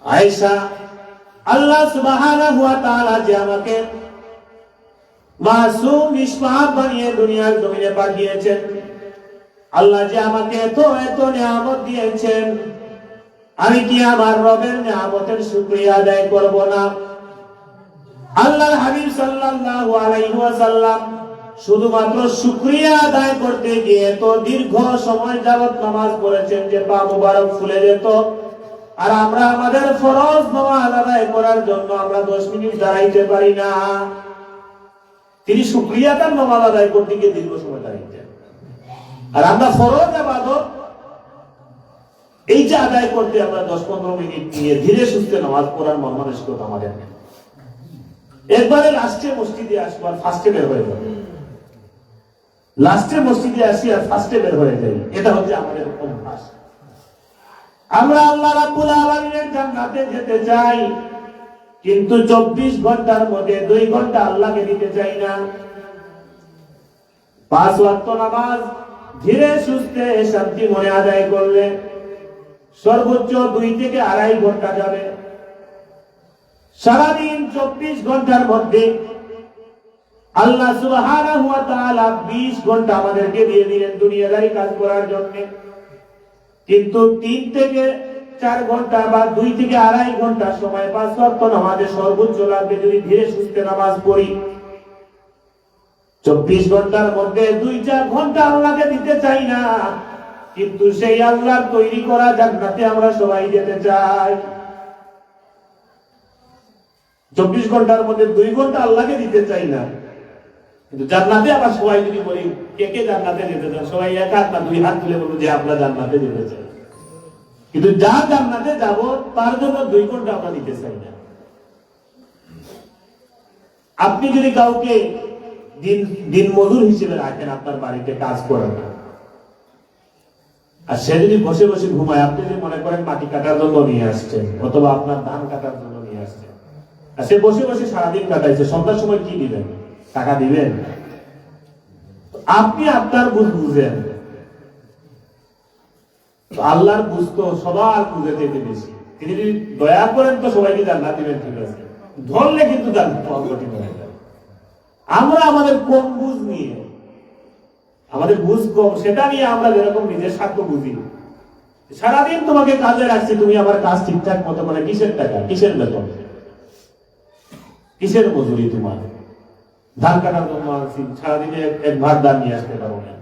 আয়েশা, আল্লাহ সুবহানাহু ওয়া তাআলা যে আমাকে মাসুম নিষ্পাপ বানিয়ে দুনিয়ার জমিনে পাঠিয়েছেন, আল্লাহ যে আমাকে এত এত নিয়ামত দিয়েছেন, আমি কি আমার রবের নিয়ামতের শুকরিয়া আদায় করব না? আল্লাহর হাবিব সাল্লাল্লাহু আলাইহি ওয়াসাল্লাম শুধুমাত্র শুকরিয়া আদায় করতে গিয়ে এত দীর্ঘ সময় যাবত নামাজ পড়েছেন যে পা মুবারক ফুলে যেত। আর আমরা আমাদের ফরজ নামাজ আদায় করার জন্য আমরা 10 মিনিট দাঁড়াইতে পারি না। তিনি শুকরিয়াতার নামাজ আদায় করতে গিয়ে দীর্ঘ সময় দাঁড়াইতেন। আর আমরা ফরজ ইবাদত এইটা আদায় করতে আমরা 10-15 মিনিট নিয়ে ধীরে সুস্থে নামাজ পড়ার মন মানসিকতা আমাদের নেই। একবারে লাস্টে মসজিদে আসবো আর ফার্স্টে বের হয়ে যাবো, লাস্টে মসজিদে আসি আর ফার্স্টে বের হয়ে যাই, এটা হচ্ছে আমাদের অভ্যাস। আমরা আল্লাহ রাব্বুল আলামিনের জান্নাতে যেতে চাই, কিন্তু 24 ঘন্টার মধ্যে 2 ঘন্টা আল্লাহকে দিতে চাই না। 5 ওয়াক্ত নামাজ ধীরে সুস্থে শান্তি মনে আদায় করলে সর্বোচ্চ 2 থেকে 2.5 ঘন্টা যাবে। সারাদিন 24 ঘন্টার মধ্যে আল্লাহ সুবহানাহু ওয়া তাআলা 20 ঘন্টা আমাদেরকে দিয়ে দিলেন দুনিয়াদারি কাজ করার জন্য, কিন্তু 3 থেকে 4 ঘন্টা বা 2 থেকে 2.5 ঘন্টা সময় 5 ওয়াক্ত নামাজে সর্বোচ্চ লাগবে যদি ধীরে সুস্থে নামাজ পড়ি। 24 ঘন্টার মধ্যে 2-4 ঘন্টা আল্লাহকে দিতে চাই না, কিন্তু সেই আল্লাহর তৈরি করা জান্নাতে আমরা সবাই যেতে চাই। 24 ঘন্টার মধ্যে 2 ঘন্টা আল্লাহকে দিতে চাই না, কিন্তু জান্নাতে আবার সবাই যদি বলি কে কে জান্নাতে যেতে চান, সবাই এক হাত না 2 হাত তুলে বলবো যে আমরা জান্নাতে যেতে চাই, কিন্তু যা জান্নাতে যাব তার জন্য 2 ঘন্টা আমরা দিতে চাই না। আপনি যদি কাউকে দিন মজুর হিসেবে রাখেন আপনার বাড়িতে কাজ করেন না, আর সে যদি বসে বসে ঘুমায়, আপনি যদি মনে করেন মাটি কাটার জন্য নিয়ে আসছেন অথবা আপনার ধান কাটার জন্য নিয়ে আসছেন, আর সে বসে বসে সারাদিন কাটাইছে, সন্ধ্যার সময় কি দিবেন? টাকা দিবেন? আপনি আপনার বুঝ বুঝেন। তো আল্লাহর বুঝতো সবার বুঝে যেতে বেশি, তিনি যদি দয়া করেন তো সবাইকে জান্নাত দিবেন, ঠিক আছে, ধরলে কিন্তু জান্নাত পাওয়া কঠিন হয়ে যাবে। আমরা আমাদের কম বুঝ নিয়ে, আমাদের বুঝ কম, সেটা নিয়ে আমরা যেরকম নিজের স্বার্থ বুঝি, সারাদিন তোমাকে কাজে রাখছি, তুমি আমার কাজ ঠিকঠাক মতো করে, কিসের টাকা, কিসের বেতন, কিসের মজুরি, তোমার ধান কাটার জন্য আনছি, সারাদিনে এক ভাগ ধান নিয়ে আসতে পারো না,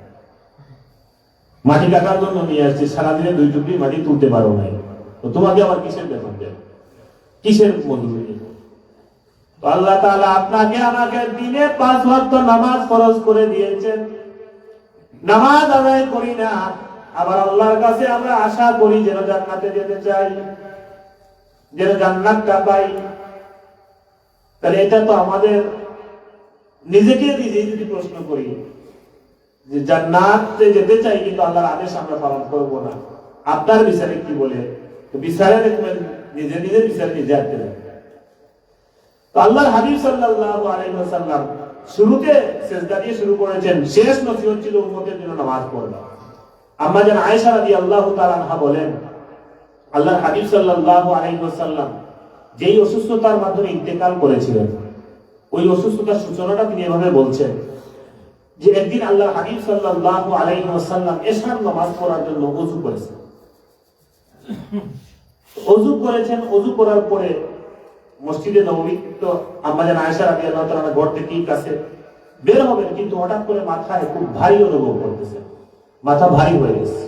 মাটি কাটার জন্য নিয়ে আসছি, সারাদিনে 2 টুকরি মাটি তুলতে পারো না, তো তোমাকে আবার কিসের বেতন দেবে, কিসের মজুরি দেবে? তো আল্লাহ তাআলা আপনাকে আমাকে দিনে 5 ওয়াক্ত নামাজ ফরজ করে দিয়েছেন, নামাজ আদায় করি না, আবার আল্লাহর কাছে আমরা আশা করি যেন জান্নাতে যেতে চাই, যেন জান্নাতটা পাই। তাহলে এটা তো আমাদের নিজেকে নিজেই যদি প্রশ্ন করি যে জান্নাতে যেতে চাই, কিন্তু আল্লাহর আদেশ আমরা পালন করব না, আপনার বিচারে কি বলে? তো বিচারে দেখবেন নিজে নিজে বিচারে নিজে আটকে যাবে। তো আল্লাহর হাবিব সাল্লাল্লাহু আলাইহি ওয়াসাল্লাম শুরুতে সিজদা দিয়ে শুরু করেছেন, শেষ নসিহত ছিল উম্মতের জন্য নামাজ পড়া। আম্মা জান আয়েশা রাদিয়াল্লাহু তাআলা আনহা বলেন, আল্লাহর হাবিব সাল্লাল্লাহু আলাইহি ওয়াসাল্লাম যেই অসুস্থতার মাধ্যমে ইন্তেকাল করেছিলেন, ওই অসুস্থতার সূচনাটা তিনি এভাবে বলছেন যে একদিন আল্লাহর হাবিব সাল্লাল্লাহু আলাইহি ওয়াসাল্লাম এশার নামাজ পড়ার জন্য ওযু করেছেন। ওযু করেছেন, ওযু করার পরে মসজিদে নববী, তো আম্মা জান আয়েশা রাদিয়াল্লাহু তাআলা ঘর থেকে কাছে বের হবেন, কিন্তু হঠাৎ করে মাথায় খুব ভারী অনুভব করতেছে, মাথা ভারী হয়ে গেছে।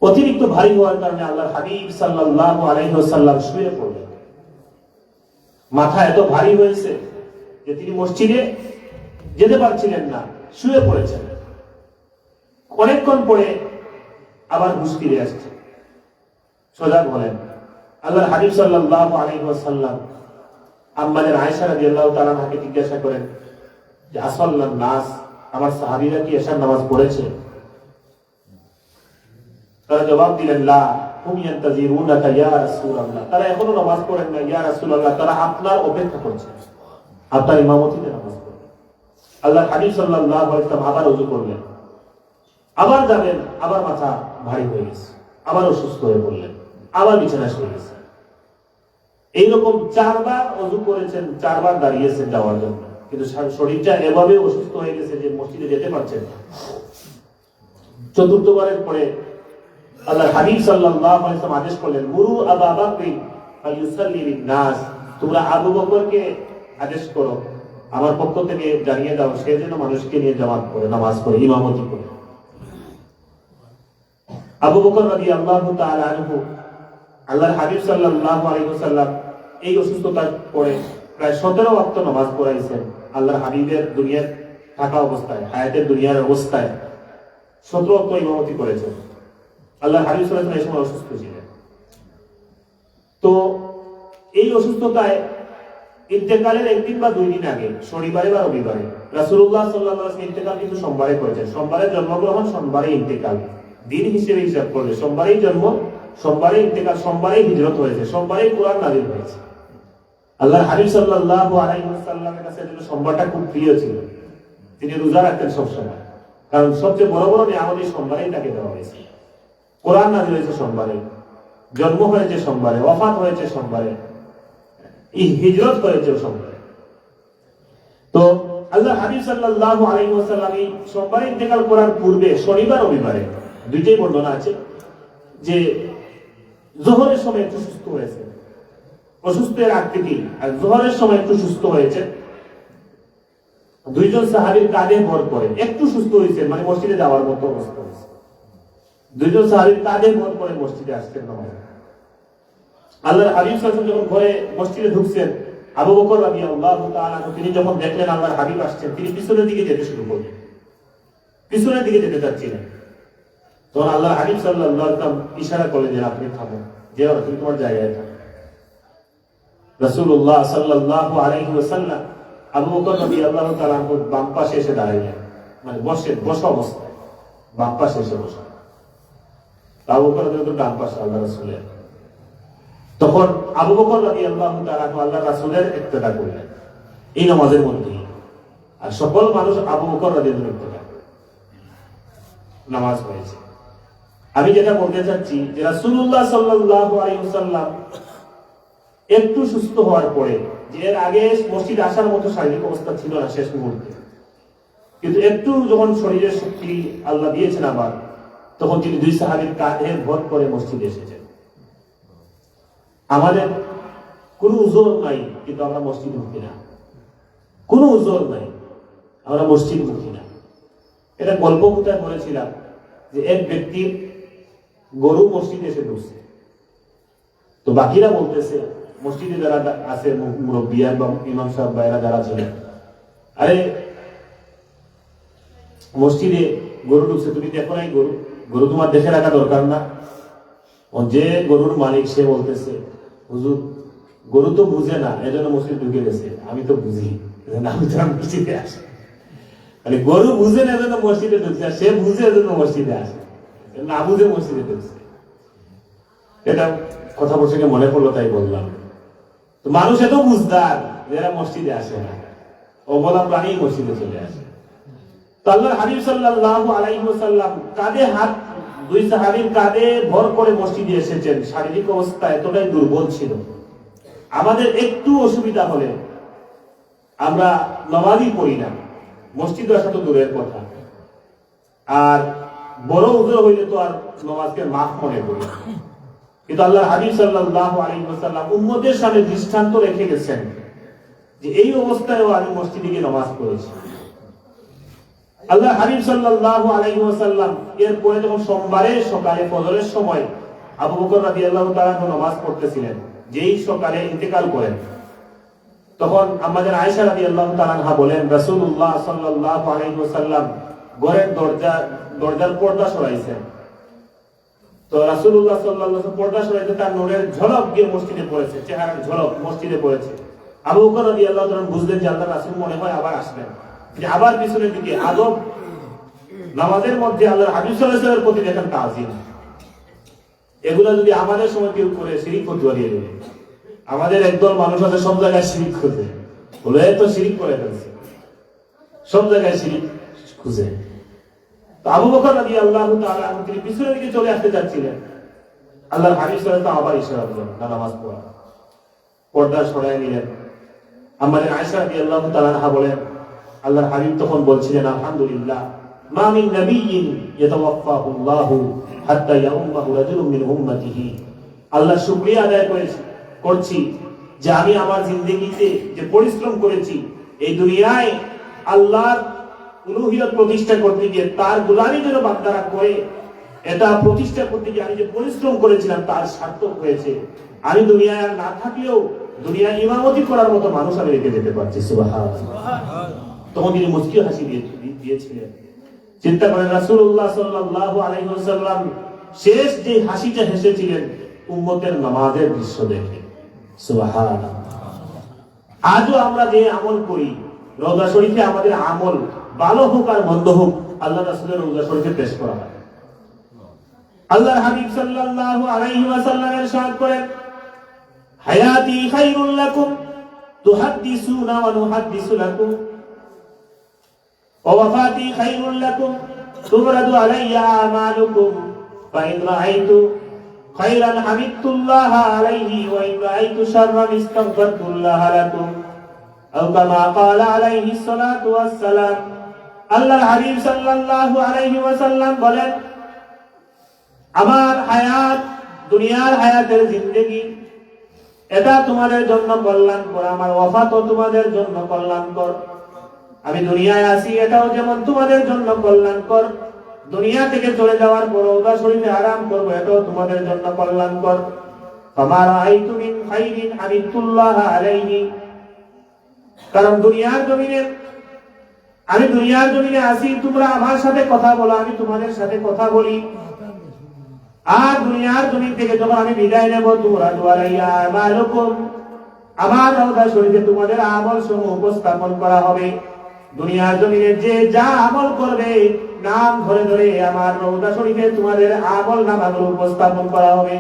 অতিরিক্ত ভারী হওয়ার কারণে আল্লাহর হাবিব সাল্লাল্লাহু আলাইহি ওয়াসাল্লাম শুয়ে পড়লেন। মাথা এত ভারী হয়েছে যে তিনি মসজিদে যেতে পারছিলেন না, শুয়ে পড়েছেন। অনেকক্ষণ পরে আবার হুঁশ ফিরে আসছে, সজাগ হলেন। আল্লাহর হাবিব সাল্লাল্লাহু আলাইহি ওয়াসাল্লাম আম্মা জান আয়েশা রাদিয়াল্লাহু তাআলা আনহাকে জিজ্ঞাসা করেন যে আসাল্লান নাস, আমার সাহাবীরা কি এশার নামাজ পড়েছে? তারা জবাব দিলেন, লা হুম ইয়ান্তাজিরুনাকা ইয়া রাসূলুল্লাহ, তারা এখনো নামাজ পড়েন না ইয়া রাসূলুল্লাহ, তারা আপনার অপেক্ষা করছে, আপনার ইমামতিতে নামাজ পড়বেন। আল্লাহর হাবিব সাল্লাল্লাহু আলাইহি ওয়াসাল্লাম আবার ওযু করলেন, আবার যাবেন, আবার মাথা ভারী হয়ে গেছে, আবার অসুস্থ হয়ে পড়লেন, আবার বিছানায় শুয়ে গেছেন। এইরকম 4 বার ওযু করেছেন, 4 বার দাঁড়িয়েছেন যাওয়ার জন্য, কিন্তু শরীরটা এভাবে অসুস্থ হয়ে গেছে যে মসজিদে যেতে পারছেন না। 4র্থবারের পরে আল্লাহর হাবিব সাল্লাল্লাহু আলাইহি ওয়াসাল্লাম আদেশ করলেন, মুরু আবা বকর ফায়ুসাল্লি লিন-নাস, তোমরা আবু বকরকে আদেশ করো, আমার পক্ষ থেকে জানিয়ে দাও, সে যেন মানুষকে নিয়ে জামাত পড়ে, নামাজ পড়ে, ইমামতি করে। আবু বকর রাদিয়াল্লাহু তাআলা আনহু আল্লাহর হাবিব সাল্লাল্লাহু আলাইহি ওয়াসাল্লাম এই অসুস্থতার পরে প্রায় 17 ওয়াক্ত নামাজ পড়াইছেন। আল্লাহর হাবিবের দুনিয়ার থাকা অবস্থায়, হায়াতের দুনিয়ার অবস্থায় 17 ওয়াক্ত ইমামতি করেছেন। আল্লাহর হাবিব সাল্লাল্লাহু আলাইহি ওয়াসাল্লাম এই সময় অসুস্থ ছিলেন। তো এই অসুস্থতায় ইন্তেকালের একদিন বা 2 দিন আগে, শনিবারে বা রবিবারে, রাসূলুল্লাহ সাল্লাল্লাহু আলাইহি ওয়াসাল্লাম ইন্তেকাল কিন্তু সোমবারে করেছেন। সোমবারে জন্মগ্রহণ, সোমবারে ইন্তেকাল, দিন হিসেবে হিসাব করলে সোমবারেই জন্ম, সোমবারে ইন্তেকাল, সোমবারেই হিজরত হয়েছে, সোমবারেই কোরআন নাযিল হয়েছে। আল্লাহর হাবিব সাল্লাল্লাহু আলাইহি ওয়াসাল্লামের কাছে সোমবারটা খুব প্রিয় ছিল, তিনি রোজা রাখতেন সবসময়, কারণ সবচেয়ে বড় বড় নিয়ামত সোমবারেই তাকে দেওয়া হয়েছে। কোরআন নাযিল হয়েছে সোমবারে, জন্ম হয়েছে সোমবারে, ওয়াফাত হয়েছে সোমবারে, এই হিজরত হয়েছে সোমবারে। তো আল্লাহর হাবিব সাল্লাল্লাহু আলাইহি ওয়াসাল্লাম এই সোমবারে ইন্তেকাল করার পূর্বে শনিবার রবিবারে দুইটাই বর্ণনা আছে যে যোহরের সময় একটু সুস্থ হয়েছে, অসুস্থের আকৃতি, আর যোহরের সময় একটু সুস্থ হয়েছে। 2 জন সাহাবীর কাঁধে ভর করে একটু সুস্থ হয়েছে, মানে মসজিদে যাওয়ার মতো অবস্থা হয়েছে। 2 জন সাহাবীর কাঁধে ভর করে মসজিদে আসছেন নামাজে। আল্লাহর হাবিব সাল্লাল্লাহু আলাইহি ওয়াসাল্লাম যখন ঘরে মসজিদে ঢুকছেন, আবু বকর রাদিয়াল্লাহু তাআলা তিনি যখন দেখলেন আল্লাহর হাবিব আসছেন, তিনি পিছনের দিকে যেতে শুরু করলেন, পিছনের দিকে যেতে চাচ্ছিলেন। তখন আল্লাহর হাবিব সাল্লাল্লাহু আলাইহি ওয়াসাল্লাম ইশারা করলেন যে আপনি থামুন, যেও না, তুমি তোমার জায়গায় থাকো। রাসূলুল্লাহ সাল্লাল্লাহু আলাইহি ওয়াসাল্লাম আবু বকর রাদিয়াল্লাহু তাআলা বাম পাশে এসে দাঁড়ালেন, মানে বসা অবস্থায় বাম পাশে এসে বসা। আবু বকর রাদিয়াল্লাহু ডান পাশে আল্লাহ রাসূলের। তখন আবু বকর রাদিয়াল্লাহু তাআলা আল্লাহর রাসূলের ইক্তেদা করলেন এই নামাজের মধ্যে, আর সকল মানুষ আবু বকর রাদিয়াল্লাহু ইক্তেদা নামাজ হয়েছে। আমি যেটা বলতে চাচ্ছি যে রাসূলুল্লাহ সাল্লাল্লাহু আলাইহি ওয়াসাল্লাম একটু সুস্থ হওয়ার পরে, যে এর আগে মসজিদে আসার মতো শারীরিক অবস্থা ছিল না শেষ মুহূর্তে, কিন্তু একটু যখন শরীরের শক্তি আল্লাহ দিয়েছেন আবার, তখন তিনি দুই সাহাবীর কাঁধে ভর করে মসজিদে এসেছেন। আমাদের কোনো উজর নাই, কিন্তু আমরা মসজিদে মুখী না। কোনো উজর নাই, আমরা মসজিদ মুখী না। এটা গল্প কোথায় বলেছিলাম যে এক ব্যক্তির গরু মসজিদে এসে ঢুকছে, তো বাকিরা বলতেছে, মসজিদে যারা আছে মুরব্বিয়ান বা ইমাম সাহেব ভাইরা যারা ছিলেন, আরে মসজিদে গরু ঢুকছে, তুমি দেখো নাই গরু? গরু তোমার দেখে রাখা দরকার না? যে গরুর মালিক সে বলতেছে, হুজুর গরু তো বুঝে না, এজন্য মসজিদ ঢুকে গেছে। আমি তো বুঝি, আমি তো মসজিদে আসি। মানে গরু বুঝে না এজন্য মসজিদে ঢুকছে, আর সে বুঝে এজন্য মসজিদে আসে, না বুঝে মসজিদে ঢুকছে। এটা কথা প্রসঙ্গে মনে পড়লো তাই বললাম। তো মানুষ এত বুঝদার যারা মসজিদে আসে না, অবলা প্রাণী মসজিদে চলে আসে। তো আল্লাহর হাবিব সাল্লাল্লাহু আলাইহি ওয়াসাল্লাম কাঁধে হাত, দুই সাহাবীর কাঁধে ভর করে মসজিদে এসেছেন। শারীরিক অবস্থা এতটাই দুর্বল ছিল, আমাদের একটু অসুবিধা হলে আমরা নামাজই পড়ি না, মসজিদে আসা তো দূরের কথা, আর বড় উজর হইলে তো আর নামাজকে মাফ মনে করি। কিন্তু আল্লাহর হাবিব সাল্লাল্লাহু আলাইহি ওয়াসাল্লাম উম্মতের সামনে দৃষ্টান্ত রেখে গেছেন যে এই অবস্থায়ও আমি মসজিদে গিয়ে নামাজ পড়েছি। আল্লাহর হাবিব সাল্লাল্লাহু আলাইহি ওয়াসাল্লাম এরপরে যখন সোমবারে সকালে ফজরের সময় আবু বকর রাদিয়াল্লাহু তাআলা নামাজ পড়তেছিলেন, যেই সকালে ইন্তেকাল করেন, তখন আমাদের আয়েশা রাদিয়াল্লাহু তাআলা বলেন, রাসূলুল্লাহ সাল্লাল্লাহু আলাইহি ওয়াসাল্লাম ঘরের দরজার পর্দা সরাইছেন। তো রাসূলুল্লাহ সাল্লাল্লাহু আলাইহি ওয়াসাল্লাম পর্দা সরাইতে তার নূরের ঝলক গিয়ে মসজিদে পড়েছে, চেহারার ঝলক মসজিদে পড়েছে। আবু বকর রাদিয়াল্লাহু তাআলা বুঝলেন যে আল্লাহর রাসূল মনে হয় আবার আসবেন, যে আবার পিছনের দিকে আদব নামাজের মধ্যে আল্লাহর হাবিব সাল্লাল্লাহু আলাইহি ওয়াসাল্লামের প্রতি দেখেন তাজিম। এগুলা যদি আমাদের সময় কেউ করে শিরিক ফতোয়া দেবে। আমাদের একদল মানুষ আছে সব জায়গায় শিরিক খুঁজে, বলে তো শিরিক করে ফেলছে, সব জায়গায় শিরিক খুঁজে। তো আবু বকর রাদিয়াল্লাহু তাআলা তিনি পিছনের দিকে চলে আসতে যাচ্ছিলেন, আল্লাহর হাবিব সাল্লাল্লাহু আলাইহি ওয়াসাল্লাম আবার ইশারা দিলেন নামাজ পড়া, পর্দা সরায় নিলেন। আমাদের আয়েশা রাদিয়াল্লাহু তাআলা বলেন, আল্লাহর হাবিব তখন বলছিলেন, আলহামদুলিল্লাহ মা মিন নাবিয়্যিন ইয়াতাওয়াফাহুল্লাহু হাত্তা ইয়াউম্মাহু রাজুলুম মিন উম্মতিহি। আল্লাহর শুকরিয়া আদায় করছি যে আমি আমার জিন্দেগিতে যে পরিশ্রম করেছি, এই দুনিয়ায় আল্লাহর উলুহিয়ত প্রতিষ্ঠা করতে গিয়ে, তার গোলামি যেন বান্দারা করে, এটা প্রতিষ্ঠা করতে গিয়ে আমি যে পরিশ্রম করেছিলাম তার সার্থক হয়েছে। আমি দুনিয়ায় আর না থাকলেও দুনিয়ায় ইমামতি করার মতো মানুষ আমি রেখে যেতে পারছি। সুবহানাল্লাহ। তখন তিনি মুচকি হাসি দিয়েছিলেন। চিন্তা করেন, রাসূলুল্লাহ সাল্লাল্লাহু আলাইহি ওয়াসাল্লাম শেষ যে হাসিটা হেসেছিলেন উম্মতের নামাজের দৃশ্য দেখে। সুবহানাল্লাহ। আজও আমরা যে আমল করি, রওজা শরীফে আমাদের আমল ভালো হোক আর মন্দ হোক, আল্লাহ রাসূলের রওজা শরীফে পেশ করা হয়। আল্লাহর হাবিব সাল্লাল্লাহু আলাইহি ওয়াসাল্লাম ইরশাদ করেন, হায়াতি খায়রুল লাকুম তুহাদ্দিসুনা ওয়া নুহাদ্দিসু লাকুম ওয়া ওয়াফাতি খায়রুল লাকুম তুরাদু আলাইয়া আমালুকুম ফাইন রাআইতু খায়রান হামিদতুল্লাহ আলাইহি ওয়া ইন রাআইতু শাররান ইস্তাগফারতুল্লাহ লাকুম আও কামা ক্বালা আলাইহি সালাতু ওয়াস সালাম। আল্লাহর হাবিব সাল্লাল্লাহু আলাইহি ওয়াসাল্লাম বলেন, আমার হায়াত, দুনিয়ার হায়াতের জিন্দেগি, এটা তোমাদের জন্য কল্যাণকর, আমার ওয়াফাতও তোমাদের জন্য কল্যাণকর। আমি দুনিয়ায় আসি, এটাও যেমন তোমাদের জন্য কল্যাণকর। দুনিয়া থেকে চলে যাওয়ার পর রওজা শরীফে আরাম করব, এটাও তোমাদের জন্য কল্যাণকর। ফামা রাআইতু মিন খাইরিন হামিদতুল্লাহ আলাইহি। কারণ আমি দুনিয়ার জমিনে আসি, তোমরা আমার সাথে কথা বলো, আমি তোমাদের সাথে কথা বলি। আর দুনিয়ার জমিন থেকে যখন আমি বিদায় নেব, তোমরা দুআলাইয়া আমালুকুম, আমার রওজা শরীফে তোমাদের আমল সমূহ উপস্থাপন করা হবে। দুনিয়ার জমিনে যে যা আমল করবে, নাম ধরে ধরে আমার রওজা শরীফে তোমাদের আমল নামাগুলো উপস্থাপন করা হবে।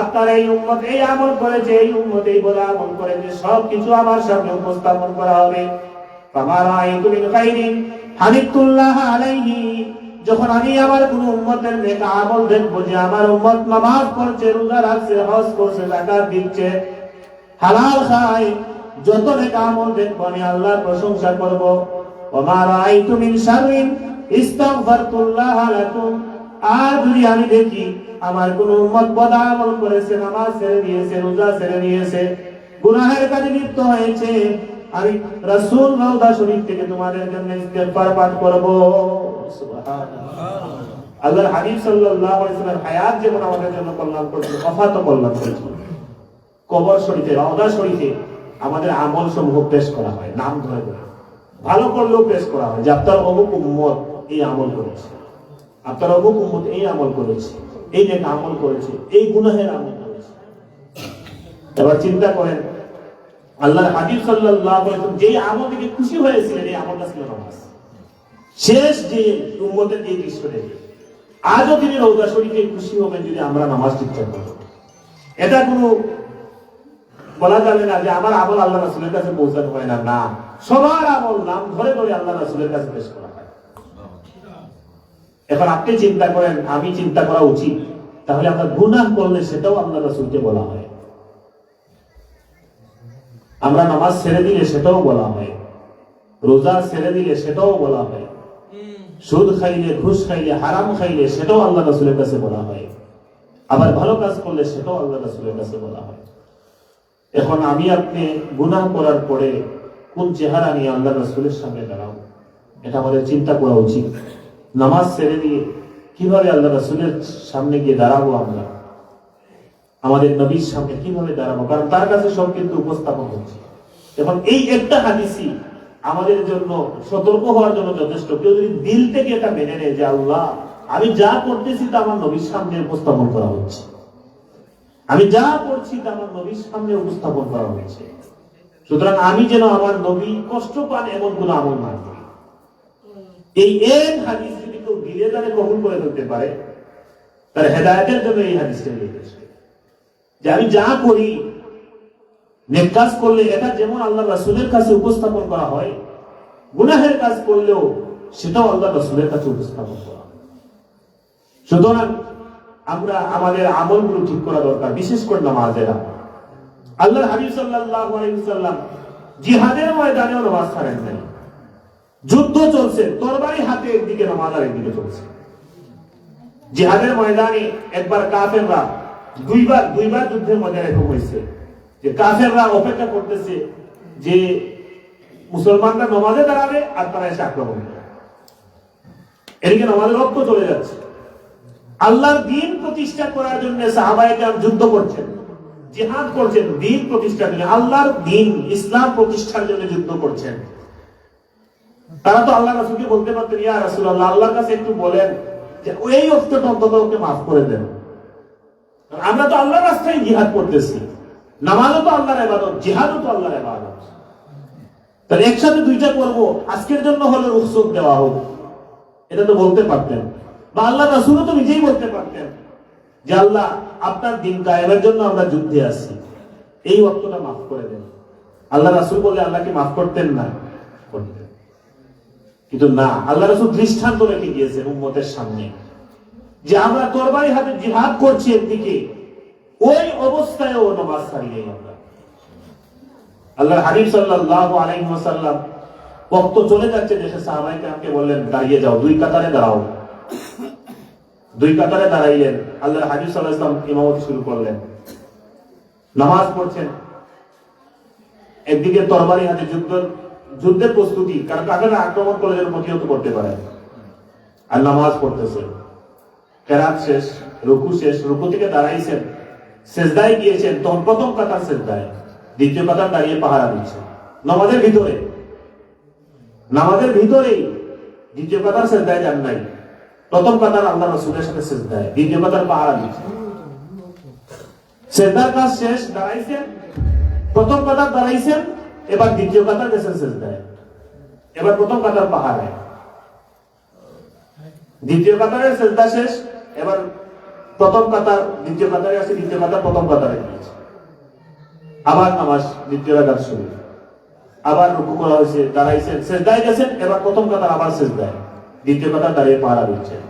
আপনার এই উম্মত এই আমল করেছে, এই উম্মত এই বলে আমল করেছে, সবকিছু আমার সামনে উপস্থাপন করা হবে। ফামা রাআইতু মিন খাইরিন হামিদতুল্লাহ আলাইহি যখন আমি আমার কোন উম্মতের নেক আমল দেখবো যে আমার উম্মত নামাজ পড়ছে, রোজা রাখছে, হজ করছে, যাকাত দিচ্ছে, হালাল খায়, যত নেক আমল দেখবো আমি আল্লাহর প্রশংসা করব। ওমা রাআইতু মিন শাররিন ইস্তাগফারতুল্লাহ লাকুম। আর যদি আমি দেখি আমার কোন উম্মত বদ আমল করেছে, নামাজ ছেড়ে দিয়েছে, রোজা ছেড়ে দিয়েছে, গুনাহের কাজে লিপ্ত হয়েছে, আমি রাসূল রওজা শরীফ থেকে তোমাদের জন্য ইস্তেগফার পাঠ করব। সুবহানাল্লাহ। আল্লাহর হাবিব সাল্লাল্লাহু আলাইহি ওয়াসাল্লাম হায়াত যেমন আমাদের জন্য কল্যাণ করেছিল, ওফাতও কল্যাণ করেছিল। কবর শরীফে, রওজা শরীফে আমাদের আমল সমূহ পেশ করা হয়, নাম ধরে ধরে। ভালো করলেও পেশ করা হয় যে আপনার অমুক উম্মত এই আমল করেছে, আপনার অমুক উম্মত এই আমল করেছে, এই নেক আমল করেছে, এই গুনাহের আমল করেছে। এবার চিন্তা করেন, আল্লাহর হাবিব সাল্লাল্লাহু আলাইহি ওয়াসাল্লাম যেই আমল থেকে খুশি হয়েছিলেন, এই আমলটা ছিল নামাজ। শেষ যে উম্মতের যে দৃশ্য দেখে আজও তিনি রওজা শরীফে খুশি হবেন যদি আমরা নামাজ ঠিকঠাক করি। এটা কোনো বলা যাবে না যে আমার আমল আল্লাহ রাসূলের কাছে পৌঁছানো হয় না, না, সবার আমল নাম ধরে ধরে আল্লাহ রাসূলের কাছে পেশ করা হয়। এখন আপনি চিন্তা করেন, আমি চিন্তা করা উচিত, তাহলে আমরা গুনাহ করলে সেটাও আল্লাহ রাসূলকে বলা হয়, আমরা নামাজ ছেড়ে দিলে সেটাও বলা হয়, রোজা ছেড়ে দিলে সেটাও বলা হয়, সুদ খাইলে, ঘুষ খাইলে, হারাম খাইলে সেটাও আল্লাহ রাসূলের কাছে বলা হয়, আবার ভালো কাজ করলে সেটাও আল্লাহ রাসূলের কাছে বলা হয়। এখন আমি আপনি গুনাহ করার পরে কোন চেহারা নিয়ে আল্লাহ রাসূলের সামনে দাঁড়াবো, এটা আমাদের চিন্তা করা উচিত। নামাজ ছেড়ে দিয়ে কিভাবে আল্লাহ রাসূলের সামনে গিয়ে দাঁড়াবো, আমরা আমাদের নবীর সামনে কিভাবে দাঁড়াবো, কারণ তার কাছে সব কিন্তু উপস্থাপন হচ্ছে। এখন এই একটা হাদিসই আমাদের জন্য সতর্ক হওয়ার জন্য যথেষ্ট। কেউ যদি দিল থেকে এটা মেনে নেয় যে আল্লাহ আমি যা করতেছি তা আমার নবীর সামনে উপস্থাপন করা হচ্ছে, আমি যা করছি তা আমার নবীর সামনে উপস্থাপন করা হয়েছে, সুতরাং আমি যেন আমার নবী কষ্ট পান এমন কোন আমল না করি। এই এক হাদিস যদি কেউ দিলে জানে কবুল করে ফেলতে পারে, তার হেদায়েতের জন্য এই হাদিসটা নিয়ে এসেছে যে আমি যা করি, নেক কাজ করলে এটা যেমন আল্লাহ রাসূলের কাছে উপস্থাপন করা হয়, গুনাহের কাজ করলেও সেটাও আল্লাহ রাসূলের কাছে উপস্থাপন করা হয়। সুতরাং আমরা আমাদের আমলগুলো ঠিক করা দরকার, বিশেষ করে নামাজেরা। আল্লাহর হাবিব সাল্লাল্লাহু আলাইহি ওয়াসাল্লাম জিহাদের ময়দানেও নামাজ ছাড়েন নাই। যুদ্ধ চলছে, তরবারি হাতে একদিকে নামাজ আর একদিকে চলছে। জিহাদের ময়দানে একবার কাফেররা দুইবার যুদ্ধের ময়দানে এরকম হয়েছে যে কাফেররা অপেক্ষা করতেছে যে মুসলমানরা নামাজে দাঁড়াবে আর তারা এসে আক্রমণ করবে, এদিকে নামাজের রক্ত চলে যাচ্ছে। আল্লাহর দ্বীন প্রতিষ্ঠা করার জন্য সাহাবায়ে কেরাম যুদ্ধ করছেন, জিহাদ করছেন, দ্বীন প্রতিষ্ঠার জন্য, আল্লাহর দ্বীন ইসলাম প্রতিষ্ঠার জন্য যুদ্ধ করছেন। তারা তো আল্লাহ রাসূলকে বলতে পারতেন, ইয়া রাসূলুল্লাহ আল্লাহর কাছে একটু বলেন যে ওই অন্তত অন্তত ওকে মাফ করে দেন, আমরা তো আল্লাহর রাস্তায় জিহাদ করতেছি, নামাজও তো আল্লাহর ইবাদত, জিহাদও তো আল্লাহর ইবাদত, তাহলে একসাথে দুইটা করব, আজকের জন্য হলে রুখসত দেওয়া হোক, এটা তো বলতে পারতেন। বা আল্লাহ রাসূলও তো নিজেই বলতে পারতেন যে আল্লাহ আপনার দ্বীন কায়েমের জন্য আমরা যুদ্ধে আছি, এই ওয়াক্তটা মাফ করে দেন। আল্লাহ রাসূল বলে আল্লাহকে মাফ করতেন না, করতেন। কিন্তু না, আল্লাহ রাসূল দৃষ্টান্ত রেখে গিয়েছেন উম্মতের সামনে যে আমরা তরবারি হাতে জিহাদ করছি একদিকে, ওই অবস্থায়ও নামাজ ছাড়ি নাই আমরা। আল্লাহর হাবিব সাল্লাল্লাহু আলাইহি ওয়াসাল্লাম ওয়াক্ত চলে যাচ্ছে, দেশে সাহাবায়ে কেরামকে বললেন দাঁড়িয়ে যাও, দুই কাতারে দাঁড়াও। দুই কাতারে দাঁড়াইলেন, আল্লাহর হাবিব সাল্লাল্লাহু আলাইহি ওয়াসাল্লাম ইমামতি শুরু করলেন, নামাজ পড়ছেন। একদিকে তরবারি হাতে যুদ্ধের প্রস্তুতি, কারণ কাফেররা আক্রমণ করলে যেন প্রতিহত করতে পারে, আর নামাজ পড়তেছে। কেরাত শেষ, রুকু শেষ, রুকু থেকে দাঁড়াইছেন, সেজদায় গিয়েছেন, তখন প্রথম কাতার সেজদায়, দ্বিতীয় কাতার দাঁড়িয়ে পাহারা দিচ্ছেন। নামাজের ভিতরেই দ্বিতীয় কাতার সেজদায় যান নাই, প্রথম কাতার আল্লাহ রাসূলের সাথে সেজদায়, দ্বিতীয় কাতার পাহারা দিচ্ছেন। সেজদার কাজ শেষ, দাঁড়াইছেন, প্রথম কাতার দাঁড়াইছেন, এবার দ্বিতীয় কাতার গেছেন সেজদায়, এবার প্রথম কাতার পাহারায়, দ্বিতীয় কাতারের সেজদা শেষ, এবার প্রথম কাতার দ্বিতীয় কাতারে আছে, দ্বিতীয় কাতার প্রথম কাতারে গিয়েছে, আবার নামাজ দ্বিতীয় রাকাত শুরু, আবার রুকু করা হয়েছে, দাঁড়াইছেন, সেজদায় গেছেন, এবার প্রথম কাতার আবার সেজদায়, দ্বিতীয় কথা দাঁড়িয়ে পাহারা দিচ্ছেন।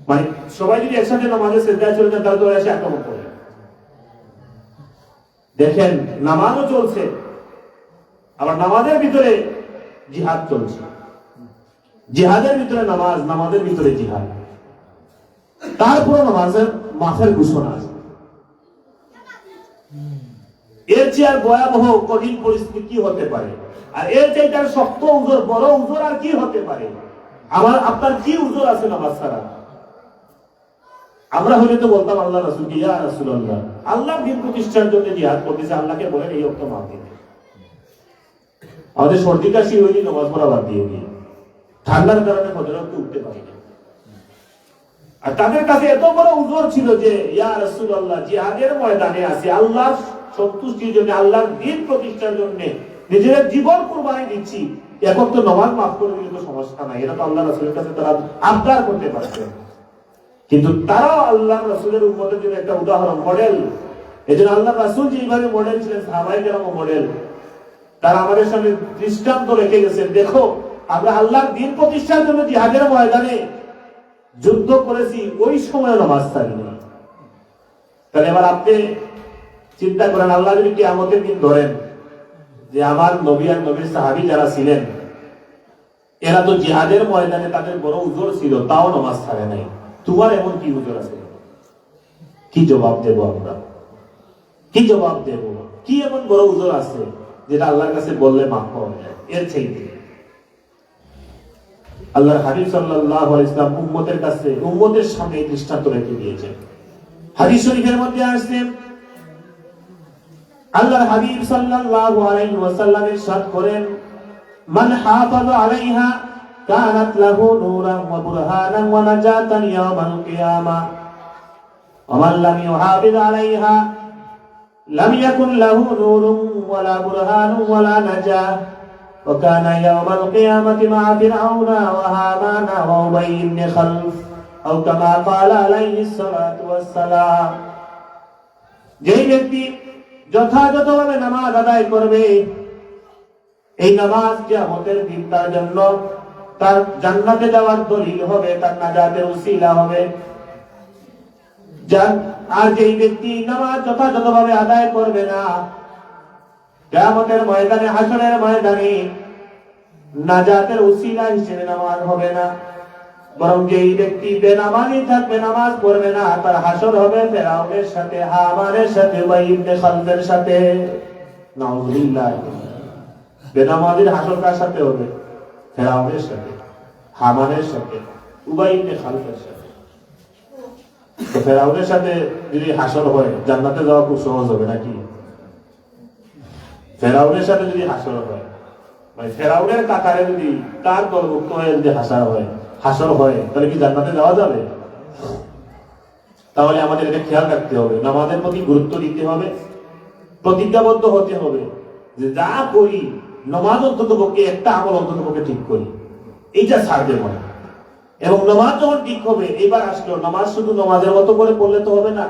মানে সবাই যদি একসাথে নামাজে সেজদায় চলে যান তাহলে তো এসে আক্রমণ করে। দেখেন নামাজও চলছে, আবার নামাজের ভিতরে জিহাদ চলছে। জিহাদের ভিতরে নামাজ, নামাজের ভিতরে জিহাদ, তারপরে নামাজের মাফের ঘোষণা আছে। এর চেয়ে আর ভয়াবহ কঠিন পরিস্থিতি কি হতে পারে? আর এর চাইতে আর শক্ত উজোর, বড় উজোর আর কি হতে পারে? আপনার কি উজোর আছে নামাজ ছাড়া? আমরা হলে তো বলতাম আল্লাহ রাসূলকে, ইয়া রাসূলুল্লাহ, আল্লাহর দ্বীন প্রতিষ্ঠার জন্য জিহাদ করতেছে, আল্লাহকে বলেন এই ওয়াক্ত মাফ দিন। আমাদের সর্দি কাশি হইলে নামাজ পড়া বাদ দিয়ে দিই, ঠান্ডার কারণে ফজরকে উঠতে পারি না। আর তাদের কাছে এত বড় উজর ছিল যে ইয়া রাসূলুল্লাহ, জিহাদের ময়দানে আছি, আল্লাহর সন্তুষ্টির জন্য, আল্লাহর দ্বীন প্রতিষ্ঠার জন্য নিজের জীবন কুরবানি দিচ্ছি, এখন তো নামাজ মাফ করে দিলে তো সমস্যা নাই, এটা তো আল্লাহ রাসূলের কাছে তারা আবদার করতে পারছে। কিন্তু তারাও আল্লাহ রাসূলের উম্মতের জন্য একটা উদাহরণ, মডেল। এজন্য আল্লাহ রাসূল যেভাবে মডেল ছিলেন, সাহাবায়ে কেরামও মডেল। তারা আমাদের সামনে দৃষ্টান্ত রেখে গেছেন, দেখো আমরা আল্লাহর দ্বীন প্রতিষ্ঠার জন্য জিহাদের ময়দানে যুদ্ধ করেছি, ওই সময় নামাজ ছাড়িনি। তাহলে এবার আপনি চিন্তা করেন, আল্লাহ যদি কিয়ামতের দিন ধরেন যে আমার নবী আর নবীর সাহাবী যারা ছিলেন এরা তো জিহাদের ময়দানে তাদের বড় উজর ছিল, তাও নামাজ ছাড়ে নাই, তোমার এমন কি উজর আছে? কি জবাব দেব আমরা? কি জবাব দেব? কি এমন বড় উজর আছে যেটা আল্লাহর কাছে বললে মাফ পাওয়া যায়? এর চাইতে আল্লাহর হাবিব সাল্লাল্লাহু আলাইহি ওয়াসাল্লাম উম্মতের কাছে, উম্মতের সামনে এই দৃষ্টান্ত রেখে দিয়েছেন। হাদিস শরীফের মধ্যে আসছে, আল্লাহর হাবিব সাল্লাল্লাহু আলাইহি ওয়াসাল্লাম ইরশাদ করেন, মান হাফাযা আলাইহা কানাত লাহু নূরান ওয়া বুরহানান ওয়া নাজাতান ইয়াওমাল কিয়ামাহ ওয়া মান লাম ইউহাফিজ আলাইহা লাম ইয়াকুন লাহু নূরুন ওয়া লা বুরহানুন ওয়া লা নাজাহ ওয়া কানা ইয়াওমাল কিয়ামাতি মা ফিরআউনা ওয়া হামানা ওয়া উবাই ইবনে খালফ আও কামা ক্বালা আলাইহিস সালাতু ওয়াস সালাম। যেই ব্যক্তি যথাযথভাবে নামাজ আদায় করবে, এই নামাজ কিয়ামতের দিন তার জন্য তার জান্নাতে যাওয়ার দলিল হবে, তার নাজাতের উসিলা হবে। আর যেই ব্যক্তি নামাজ যথাযথভাবে আদায় করবে না, কিয়ামতের ময়দানে, হাসরের ময়দানে নাজাতের উসিলা হিসেবে নামাজ হবে না, বরং যেই ব্যক্তি বেনামাজি থাকবে, নামাজ পড়বে না, তার হাসর হবে ফেরাউনের সাথে, হামানের সাথে, উবাই ইবনে খালফের সাথে। নাউযুবিল্লাহ। বেনামাজির হাসর কার সাথে হবে? ফেরাউনের সাথে, হামানের সাথে, উবাই ইবনে খালফের সাথে। তো ফেরাউনের সাথে যদি হাসর হয়, জান্নাতে যাওয়া খুব সহজ হবে নাকি? ফেরাউনের সাথে যদি হাসর হয়, মানে ফেরাউনের কাতারে যদি তার দলভুক্ত হয়ে যদি হাসর হয়, তাহলে কি জান্নাতে যাওয়া যাবে? তাহলে আমাদের এটা খেয়াল রাখতে হবে, নামাজের প্রতি গুরুত্ব দিতে হবে, প্রতিজ্ঞাবদ্ধ হতে হবে যে যা করি নামাজ অন্তত পক্ষে একটা আমল অন্তত পক্ষে ঠিক করি, এইটা ছাড় দেব না। এবং নামাজ যখন ঠিক হবে, এবার আসলো নামাজ শুধু নামাজের মতো করে পড়লে তো হবে না,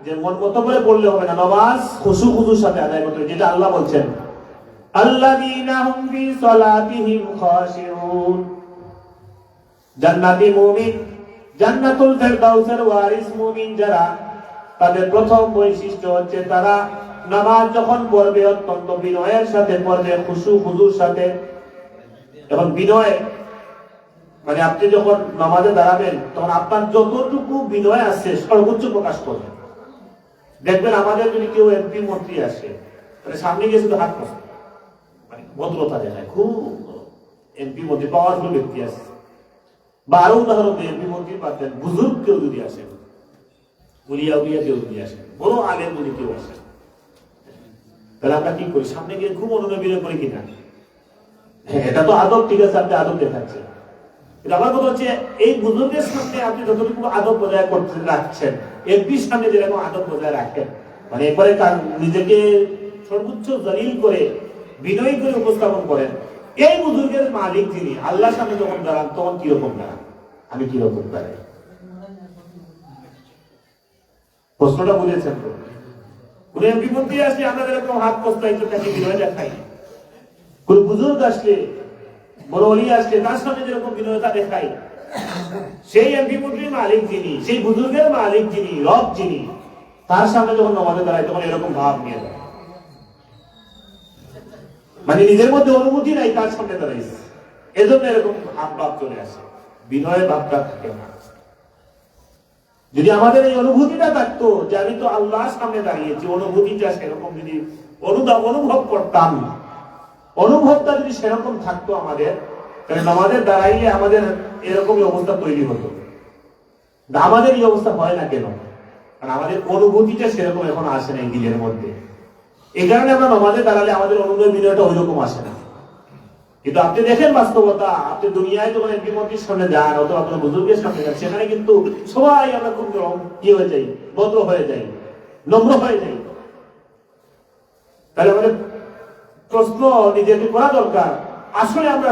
যে মন মতো করে পড়লে হবে না, নামাজ খুশু খুশুর সাথে আদায় করতে হবে, যেটা আল্লাহ বলছেন, আল্লাযীনা হুম ফি সালাতিহিম খাশিউন। জান্নাতি মুমিন, জান্নাতুল ফেরদাউসের ওয়ারিস মুমিন যারা, তাদের প্রথম বৈশিষ্ট্য হচ্ছে তারা নামাজ যখন পড়বে অত্যন্ত বিনয়ের সাথে পড়বে, খুশু খুজুর সাথে। এবং বিনয় মানে আপনি যখন নামাজে দাঁড়াবেন তখন আপনার যতটুকু বিনয় আছে সর্বোচ্চ প্রকাশ করবেন। দেখবেন আমাদের যদি কেউ এমপি মন্ত্রী আসে, মানে সামনে গিয়ে শুধু হাত পাশে, মানে ভদ্রতা দেখায়, খুব এমপি মন্ত্রী পাওয়ারফুল ব্যক্তি আছে। বা আরো উদাহরণ দিয়ে এমপি মন্ত্রী পাচ্ছেন, বুজুর্গ কেউ যদি আসেন, উলিয়া উলিয়া কেউ যদি আসেন, বড় আলেম যদি কেউ আসেন, তাহলে আমরা কি করি? সামনে গিয়ে খুব অনুনয় করি কিনা? হ্যাঁ, এটা তো আদব, ঠিক আছে, আপনি আদব দেখাচ্ছেন। কিন্তু আমার কথা হচ্ছে, এই বুজুর্গের সামনে আপনি যতটুকু আদব বজায় করতে রাখছেন, এমপির সামনে যেরকম আদব বজায় রাখেন, মানে একবারে নিজেকে সর্বোচ্চ জলিল করে বিনয়ী করে উপস্থাপন করেন, এই বুজুর্গের মালিক যিনি, আল্লাহর সামনে যখন দাঁড়ান তখন কিরকম দাঁড়ান, আমি কিরকম দাঁড়াই? প্রশ্নটা বুঝেছেন তো? কোন এমপি মন্ত্রী আসলে আমরা এরকম হাত পোস্তাই তো তাকে বিনয় দেখাই, কোন বুজুর্গ আসলে বড় অলি আসলে তার সামনে যেরকম বিনয়তা দেখাই, সেই এমপি মন্ত্রীর মালিক যিনি, সেই বুজুর্গের মালিক যিনি, রব যিনি, তার সামনে যখন নামাজে দাঁড়ায় তখন এরকম ভাব নিয়ে যায়, মানে নিজের মধ্যে অনুভূতি নাই, তার সামনে দাঁড়াইছে, এজন্য এরকম ভাব চলে আসে, বিনয়ের ভাবটা থাকে না। যদি আমাদের এই অনুভূতিটা থাকতো যে আমি তো আল্লাহর সামনে দাঁড়িয়েছি, অনুভূতিটা সেরকম যদি অনুভব করতাম, অনুভবটা যদি সেরকম থাকতো আমাদের, তাহলে আমাদের দাঁড়াইলে আমাদের এরকমই অবস্থা তৈরি হতো। আমাদের এই অবস্থা হয় না কেন? কারণ আমাদের অনুভূতিটা সেরকম এখন আসে না এই দিলের মধ্যে। এই কারণে আমরা নামাজে দাঁড়ালে আমাদের অনুভব বিনয়টা ওই রকম আসে না। কিন্তু আপনি দেখেন বাস্তবতা, আপনি দুনিয়ায় যখন এমপি মন্ত্রীর সামনে যান অথবা আপনার বুজুর্গের সামনে যান, সেখানে কিন্তু সবাই আমরা খুব কি হয়ে যাই, ভদ্র হয়ে যাই, নম্র হয়ে যাই। তাহলে আমাদের প্রশ্ন নিজেকে করা দরকার, আসলে আমরা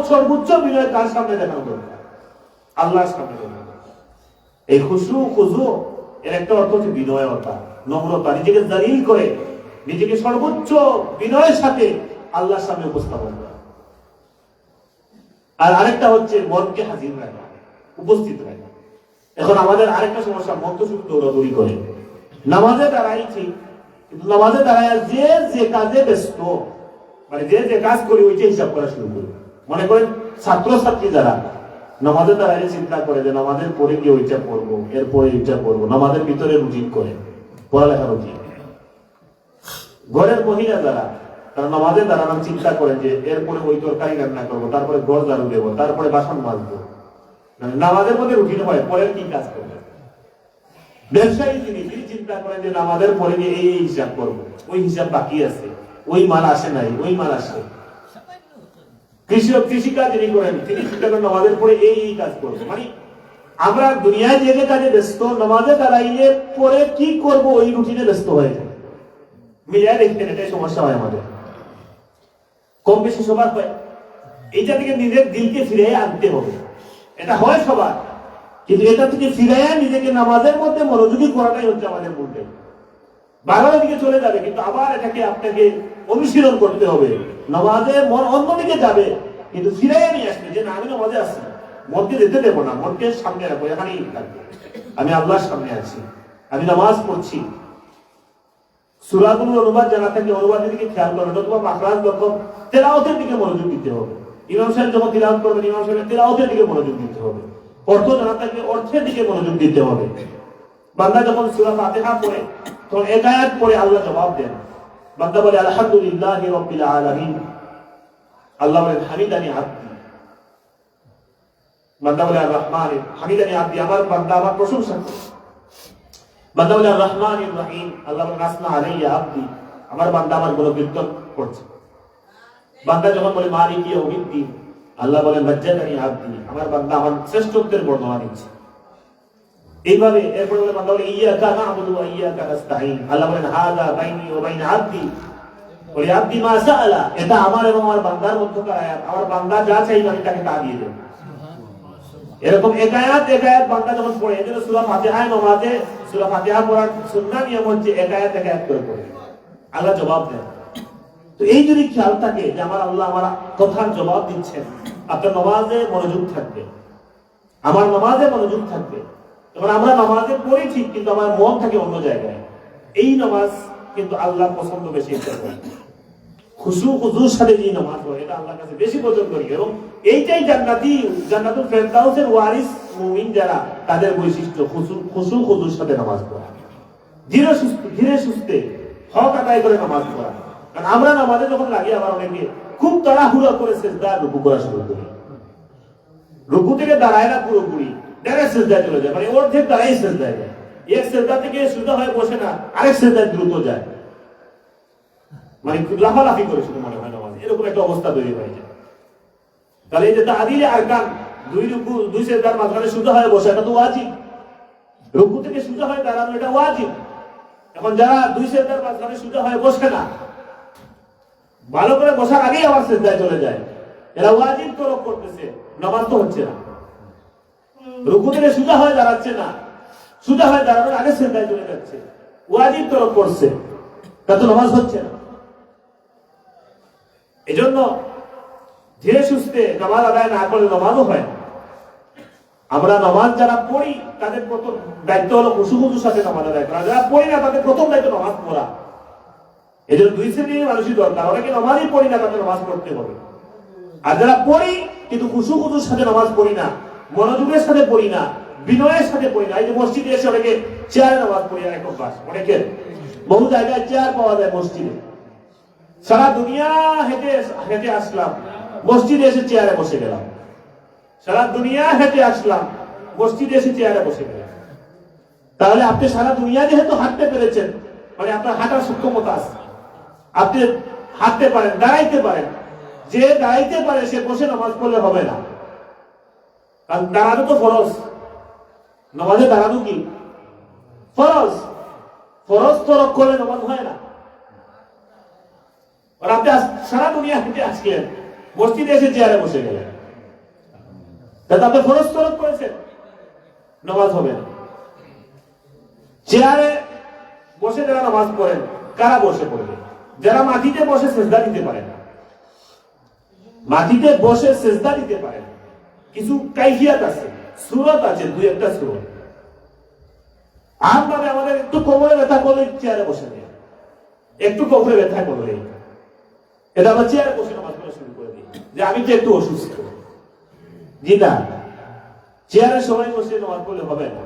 সর্বোচ্চ বিনয় কার সামনে দেখানো দরকার? আল্লাহর সামনে দেখানো দরকার। এই খুজু এর একটা অর্থ হচ্ছে বিনয়তা, নম্রতা, নিজেকে জালিল করে নিজেকে সর্বোচ্চ বিনয়ের সাথে আল্লাহর সামনে উপস্থাপন করা। আর আরেকটা হচ্ছে মনকে হাজির রাখা, উপস্থিত রাখা। এখন আমাদের আরেকটা সমস্যা, মন তো শুধু দৌড়াদৌড়ি করে, নামাজে দাঁড়াইছি কিন্তু নামাজে দাঁড়ায় যে কাজে ব্যস্ত, মানে যে কাজ করি ওইটা হিসাব করা শুরু করি। মনে করেন ছাত্রছাত্রী যারা নামাজে দাঁড়ায় চিন্তা করে যে নামাজের পরে গিয়ে ওইটা পড়বো, এরপরে ওইটা পড়বো, নামাজের ভিতরে রুটিন করে পড়ালেখা রুটিন। ঘরের মহিলা যারা তারা নামাজে দাঁড়ানোর চিন্তা করেন যে এরপরে ওই তরকারি রান্না করবো, তারপরে ঘর ঝাড়ু দেবো, তারপরে বাসন মাজবো, নামাজের মধ্যে রুটিন হয় পরের কি কাজ করবে। ব্যবসায়ী তিনি চিন্তা করেন যে নামাজের পরে গিয়ে এই হিসাব করবো, ওই হিসাব বাকি আছে, ওই মাল আসে নাই, ওই মাল আসে। কৃষিকাজ যিনি করেন তিনি চিন্তা করেন নামাজের পরে এই কাজ করবো। মানে আমরা দুনিয়ায় যে কাজে ব্যস্ত, নামাজে দাঁড়াইলে পরে কি করব ওই রুটিনে ব্যস্ত হয়ে যায়। মিলিয়ে দেখতেন, এটাই সমস্যা হয় আমাদের, কম বেশি সবার হয়। এইটা থেকে নিজের দিলকে ফিরিয়ে আনতে হবে, এটা হয় সবার, কিন্তু এটা থেকে ফিরিয়ে নিজেকে নামাজের মধ্যে মনোযোগী করাটাই হচ্ছে আমাদের মূলটা। বারবার দিকে চলে যাবে, কিন্তু আবার এটাকে আপনাকে অনুশীলন করতে হবে। নামাজে মন অন্যদিকে যাবে, কিন্তু ফিরিয়ে নিয়ে আসবে যে না আমি নামাজে আসছি, মনকে যেতে দেবো না, মনকে সামনে রাখবো, এখানেই থাকবে, আমি আল্লাহর সামনে আছি, আমি নামাজ পড়ছি। সূরাগুলোর অনুবাদ জানা থাকে, অনুবাদের দিকে খেয়াল করবেন, অথবা মাখরাজ লক্ষণ তেলাওয়াতের দিকে মনোযোগ দিতে হবে। ইমাম সাহেব যখন তিলাওয়াত করবেন, ইমাম সাহেবের তেলাওয়াতের দিকে মনোযোগ দিতে হবে। অর্থ জানা থাকে, অর্থের দিকে মনোযোগ দিতে হবে। বান্দা যখন সূরা ফাতিহা পড়ে তখন এক আয়াত পড়ে আল্লাহ জবাব দেন। বান্দা বলে আলহামদুলিল্লাহি রাব্বিল আলামিন, আল্লাহ বলেন হামিদানি আবদি। বান্দা বলে আর রহমান, হামিদানি আবদি, আমার বান্দা আমার প্রশংসা করে। বান্দা বলে আর রহমানির রহিম, আল্লাহ বলেন আসনা আলাইয়া আবদি, আমার বান্দা আমার গুণকীর্তন করছে। বান্দা যখন বলে মালিক ইয়াউমিদ্দিন, আল্লাহ বলেন মাজ্জাদানি আবদি, আমার বান্দা আমার শ্রেষ্ঠত্বের বর্ণনা দিচ্ছে। এইভাবে এরপরে বলে বান্দা বলে ইয়্যাকা না'বুদু ওয়া ইয়্যাকা নাস্তাঈন, আল্লাহ বলেন হাযা বাইনি ওয়া বাইনা আবদি ওয়া আবদি মা সাআলা, এটা আমার এবং আমার বান্দার মধ্যকার আয়াত, আমার বান্দা যা চাইবে আমি তাকে তা দিয়ে দেব। এরকম এক আয়াত বান্দা যখন পড়ে, এজন্য সূরা ফাতিহা নামাজে সূরা ফাতিহা পড়ার সুন্নাহ নিয়ম হচ্ছে এক আয়াত করে পড়ে, আল্লাহ জবাব দেন। তো এই যদি খেয়াল থাকে যে আমার আল্লাহ আমার কথার জবাব দিচ্ছেন, আপনার নামাজে মনোযোগ থাকবে, আমার নামাজে মনোযোগ থাকবে। তখন আমরা নামাজে পড়ি ঠিক, কিন্তু আমার মন থাকে অন্য জায়গায়। এই নামাজ কিন্তু আল্লাহ পছন্দ বেশি করে। খুশুর সাথে যে নামাজ পড়ে এটা আল্লাহর কাছে বেশি পছন্দ করি, এবং এইটাই জান্নাতুল ফেরদাউসের ওয়ারিস মুমিন যারা, তাদের বৈশিষ্ট্য খুশুর সাথে নামাজ পড়া, ধীরে সুস্থে হক আদায় করে নামাজ পড়া। কারণ আমরা নামাজে যখন লাগি, আবার অনেকে খুব তাড়াহুড়া করে সিজদা রুকু করা শুরু করি, রুকু থেকে দাঁড়ায় না পুরোপুরি, ডাইরেক্ট সিজদায় চলে যায়, মানে অর্ধেক দাঁড়াই সিজদায় যায়। এক সিজদা থেকে সোজা হয়ে বসে না, আরেক সিজদায় দ্রুত যায়, মানে লাফালাফি করে শুধু মনে হয় নামাজ, এরকম একটা অবস্থা তৈরি হয়ে যায়। তাহলে এই যে তাহদিলে আরকান, দুই রুকু দুই সিজদার মাঝখানে সোজা হয়ে বসে, এটা তো ওয়াজিব। রুকু থেকে সোজা হয়ে দাঁড়ানো এটা ওয়াজিব। এখন যারা দুই সিজদার মাঝখানে সোজা হয়ে বসে না, ভালো করে বসার আগেই আবার সিজদায় চলে যায়, এরা ওয়াজিব তরক করতেছে, নামাজ তো হচ্ছে না। রুকু থেকে সোজা হয়ে দাঁড়াচ্ছে না, সোজা হয়ে দাঁড়ানোর আগে সিজদায় চলে যাচ্ছে, ওয়াজিব তরক করছে, তা তো নামাজ হচ্ছে না। এজন্য ধীরে সুস্থে নামাজ আদায় না করলে নামাজও হয় না। আমরা নামাজ যারা পড়ি তাদের প্রথম দায়িত্ব হলো খুশুখুশুর সাথে নামাজ আদায় করা, যারা পড়ি না তাদের প্রথম দায়িত্ব নামাজ পড়া। এই জন্য দুই শ্রেণীর মানুষই দরকার, অনেকে নামাজই পড়ি না তাদের নামাজ পড়তে হবে। আর যারা পড়ি কিন্তু খুশুখুশুর সাথে নামাজ পড়ি না, মনোযোগের সাথে পড়ি না, বিনয়ের সাথে পড়ি না। এই যে মসজিদে এসে অনেকে চেয়ারে নামাজ পড়ি না, এক অভ্যাস অনেকের। বহু জায়গায় চেয়ার পাওয়া যায় মসজিদে, সারা দুনিয়া হেঁটে হেঁটে আসলাম, মসজিদে এসে চেয়ারে বসে গেলাম। সারা দুনিয়া হেঁটে আসলাম, মসজিদে এসে চেয়ারে বসে গেলাম। তাহলে আপনি সারা দুনিয়া যেহেতু হাঁটতে পেরেছেন, মানে আপনার হাঁটার সক্ষমতা আছে, আপনি হাঁটতে পারেন, দাঁড়াইতে পারেন। যে দাঁড়াইতে পারে সে বসে নামাজ পড়লে হবে না, কারণ দাঁড়ানো তো ফরজ। নামাজে দাঁড়ানো কি ফরজ? ফরজ তরক করলে নামাজ হয় না। আর আপনি সারা দুনিয়া হেঁটে আসলেন, মসজিদে এসে চেয়ারে বসে গেলেন, তাতে আপনি ফরজ তরক করেছেন, নামাজ হবে না। চেয়ারে বসে যারা নামাজ পড়েন, কারা বসে পড়বে? যারা মাটিতে বসে সেজদা দিতে পারে না। মাটিতে বসে সেজদা দিতে পারে না, কিছু কাইফিয়াত আছে, সূরত আছে, দুই একটা সূরত। আমভাবে আমাদের একটু কোমরে ব্যথা করলে চেয়ারে বসে নেই, একটু কোমরে ব্যথা করলে এটা আমরা চেয়ারে বসে নামাজ পড়া শুরু করে দিই যে আমি তো একটু অসুস্থ। জি না, চেয়ারে সবাই বসে নামাজ পড়লে হবে না।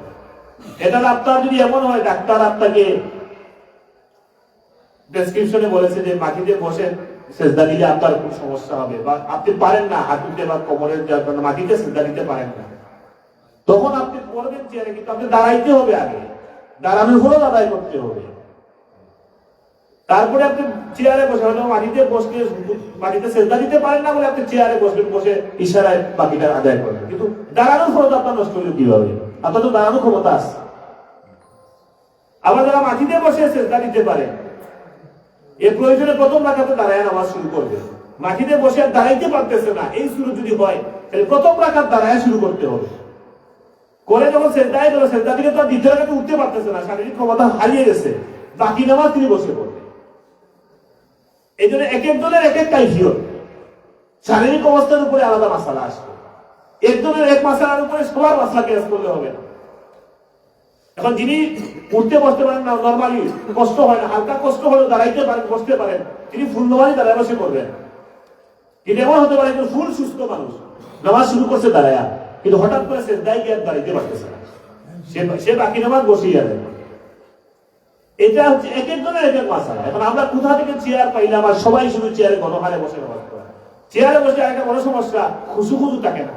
এটা আপনার যদি এমন হয় ডাক্তার আপনাকে প্রেসক্রিপশনে বলেছে যে মাটিতে বসে সেজদা দিলে আপনার কোন সমস্যা হবে, বা আপনি পারেন না হাঁটুতে বা কোমরের মাটিতে সেজদা দিতে পারেন না, তখন আপনি পড়বেন চেয়ারে, কিন্তু আপনি দাঁড়াইতে হবে, আগে দাঁড়ানোর ফলে আদায় করতে হবে। তারপরে আপনি চেয়ারে বসে, হয়তো মাটিতে বসলে মাটিতে সেজদা দিতে পারেন না বলে আপনি চেয়ারে বসবেন, বসে ইশারায় বাকিটা আদায় করবেন। কিন্তু দাঁড়ানোর ক্ষমতা আপনার নষ্ট হলো কিভাবে? আপনার তো দাঁড়ানোর ক্ষমতা আছে। আবার যারা মাটিতে বসে সেজদা দিতে পারে, এ প্রয়োজনে প্রথম রাকাতে দাঁড়ায় নামাজ শুরু করবে। মাটিতে বসে আর দাঁড়াইতে পারতেছে না, এই শুরু যদি হয় তাহলে প্রথম রাকাত দাঁড়ায় শুরু করতে হবে। করে যখন সেজদায় গেল, সেজদা থেকে তো আর দ্বিতীয় রাকাতে উঠতে পারতেছে না, শারীরিক ক্ষমতা হারিয়ে গেছে, বাকি নামাজ তিনি বসে পড়বে। এই জন্য এক একজনের এক এক কাইফিয়ত, শারীরিক অবস্থার উপরে আলাদা মাসালা আসবে। একজনের এক মাসালার উপরে সবার মাসলা কেয়াস করলে হবে না। এখন যিনি উঠতে বসতে পারেন না, নর্মালি কষ্ট হয় না, হালকা কষ্ট হলেও দাঁড়াইতে পারেন, বসতে পারেন, তিনি ফুল নামাজই দাঁড়ায় বসে করবেন। কিন্তু এমন হতে পারে একজন ফুল সুস্থ মানুষ নামাজ শুরু করছে দাঁড়ায়া, কিন্তু হঠাৎ করে সেজদায় গিয়ে দাঁড়াইতে পারতেছে না, সে বাকি নামাজ বসেই আছে। এটা হচ্ছে এক একজনের এক এক মাসালা। এখন আমরা কোথা থেকে চেয়ার পাইলাম আর সবাই শুধু চেয়ারে গণহারে বসে নামাজ পড়ে? চেয়ারে বসে একটা বড় সমস্যা, খুশু থাকে না,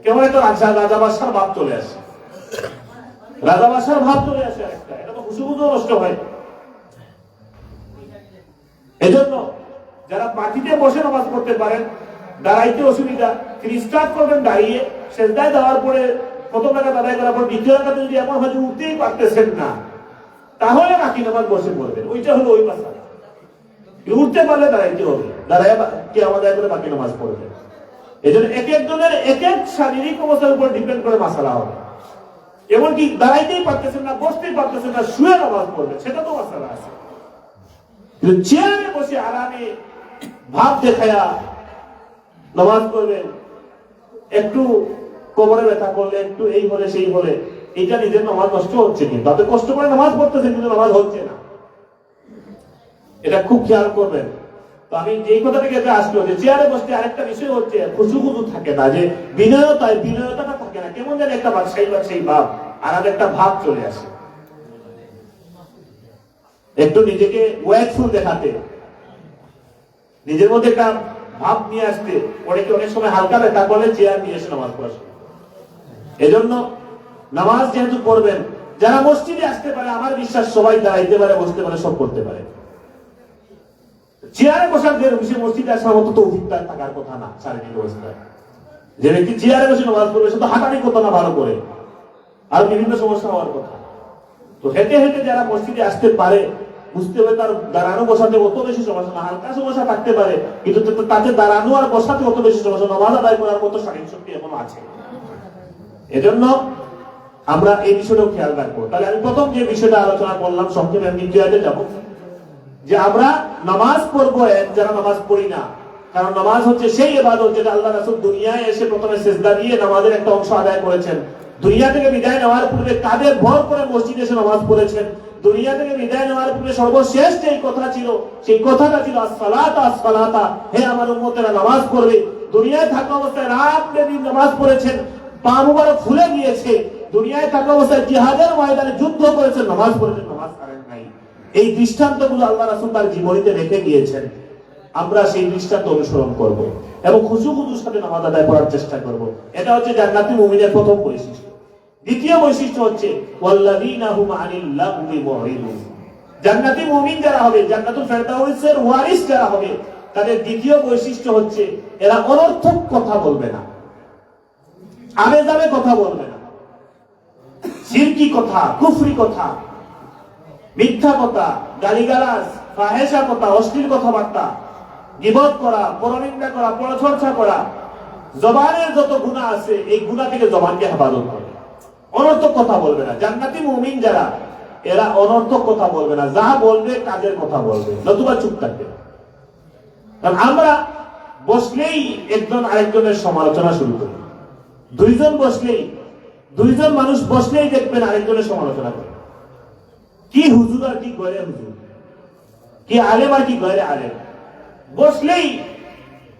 কেমন একটা রাজা বাদশার ভাব চলে আসে, রাজা বাদশার ভাব চলে আসে একটা, এটা তো খুশু নষ্ট হয়। এজন্য যারা মাটিতে বসে নামাজ পড়তে পারেন, দাঁড়াইতে অসুবিধা, তিনি স্টার্ট করবেন দাঁড়িয়ে, সেজদায় দেওয়ার পরে প্রথম রাকাত আদায় করার পর দ্বিতীয় রাকাতে যদি এমন হয় যে উঠতেই পারতেছেন না, তাহলে বাকি নামাজ বসে পড়বেন। ওইটা হলো ওই মাসালা। উঠতে পারলে দাঁড়াইতে হবে, দাঁড়ায় কি আমাদের করে বাকি নামাজ পড়বে। এই জন্য এক একজনের এক এক শারীরিক অবস্থার উপর ডিপেন্ড করে মাসালা হবে। এমনকি দাঁড়াইতেই পারতেছেন না, বসতেই পারতেছেন না, শুয়ে নামাজ পড়বে, সেটা তো মাসালা আছে। চেয়ারে বসে আরামে ভাব দেখায়া নামাজ পড়বেন, একটু কোমরে ব্যথা করলে, একটু এই হলে সেই হলে, এটা নিজের নামাজ নষ্ট হচ্ছে। কিন্তু আপনি কষ্ট করে নামাজ পড়তেছেন কিন্তু নামাজ হচ্ছে না, এটা খুব খেয়াল করবেন। তো আমি যেই কথা থেকে আসলো যে চেয়ারে বসতে আরেকটা বিষয় হচ্ছে খুশু থাকে না, যে বিনয়তাটা থাকে না, কেমন যেন একটা বাদশাহী ভাব, আর একটা ভাব চলে আসে, একটু নিজেকে ওয়েটফুল দেখাতে, নিজের মধ্যে একটা ভাব নিয়ে আসতে। অনেকে অনেক সময় হালকা ব্যথা করলে চেয়ার নিয়ে এসে নামাজ পড়া শুরু। এজন্য নামাজ যেহেতু পড়বেন, যারা মসজিদে আসতে পারে, আমার বিশ্বাস সবাই দাঁড়াইতে পারে, বসতে পারে, সব করতে পারে। চেয়ারে বসার যে মসজিদে আসার মতো তো অভিজ্ঞতা থাকার কথা না শারীরিক অবস্থায়। যে ব্যক্তি চেয়ারে বসে নামাজ পড়বে সে তো হাঁটানি কথা না ভালো করে, আর বিভিন্ন সমস্যা হওয়ার কথা। তো হেঁটে হেঁটে যারা মসজিদে আসতে পারে, বুঝতে হবে তার দাঁড়ানো বসাতে অত বেশি সমস্যা না, হালকা সমস্যা থাকতে পারে, কিন্তু তাতে দাঁড়ানো আর বসাতে অত বেশি সমস্যা, নামাজ আদায় করার মতো শারীরিক শক্তি এখনো আছে। এজন্য আমরা এই বিষয়টাও খেয়াল রাখবো। তাহলে আমি প্রথম যে বিষয়টা আলোচনা করলাম, সংক্ষেপে আমি দ্বিতীয় যাবো, যে আমরা নামাজ পড়বো, যারা নামাজ পড়ি না কারণ নামাজ হচ্ছে সেই ইবাদত যেটা আল্লাহ রাসূল দুনিয়ায় এসে প্রথমে সিজদা দিয়ে নামাজের একটা অংশ আদায় করেছেন। দুনিয়া থেকে বিদায় নেওয়ার পূর্বে কাঁধে ভর করে মসজিদে এসে নামাজ পড়েছেন। দুনিয়া থেকে বিদায় নেওয়ার পূর্বে সর্বশেষ যে কথা ছিল, সেই কথাটা ছিল আসসালাতা আসসালাতা, হে আমার উম্মতেরা নামাজ পড়বে। দুনিয়ায় থাকা অবস্থায় রাত দিন নামাজ পড়েছেন, পা মুবারক ফুলে গিয়েছে। দুনিয়ায় থাকা অবস্থায় জিহাদের ময়দানে যুদ্ধ করেছেন, নামাজ পড়েছেন, নামাজ ছাড়েন নাই। এই দৃষ্টান্তগুলো আল্লাহ রাসূল তার জীবনীতে রেখে গিয়েছেন। আমরা সেই দৃষ্টান্ত অনুসরণ করব এবং খুশুখুশুর সাথে নামাজ আদায় করার চেষ্টা করব। এটা হচ্ছে জান্নাতি মুমিনের প্রথম বৈশিষ্ট্য। দ্বিতীয় বৈশিষ্ট্য হচ্ছে ওয়াল্লাযীনা হুম আনিল লাগবি মুরিদুন। জান্নাতি মুমিন যারা হবে, জান্নাতুল ফেরদাউসের ওয়ারিস যারা হবে, তাদের দ্বিতীয় বৈশিষ্ট্য হচ্ছে এরা অনর্থক কথা বলবে না, আবেজাবে কথা বলবে না, শিরকি কথা, কুফরি কথা, মিথ্যা কথা, গালিগালাজ, ফাহেসা কথা, অশ্লীল কথাবার্তা, গীবত করা, পরনিন্দা করা, পরচর্চা করা, জবানের যত গুনাহ আছে এই গুনাহ থেকে জবানকে হেফাজত করে। অনর্থক কথা বলবে না। জান্নাতি মুমিন যারা, এরা অনর্থক কথা বলবে না, যা বলবে কাজের কথা বলবে, নতুবা চুপ থাকবে। কারণ আমরা বসলেই একজন আরেকজনের সমালোচনা শুরু করি। দুইজন মানুষ বসলেই দেখবেন আরেকজনের সমালোচনা করে। কি হুজুর আর কি গয়রে হুজুর, কি আলেম আর কি গয়রে আলেম। বসলেই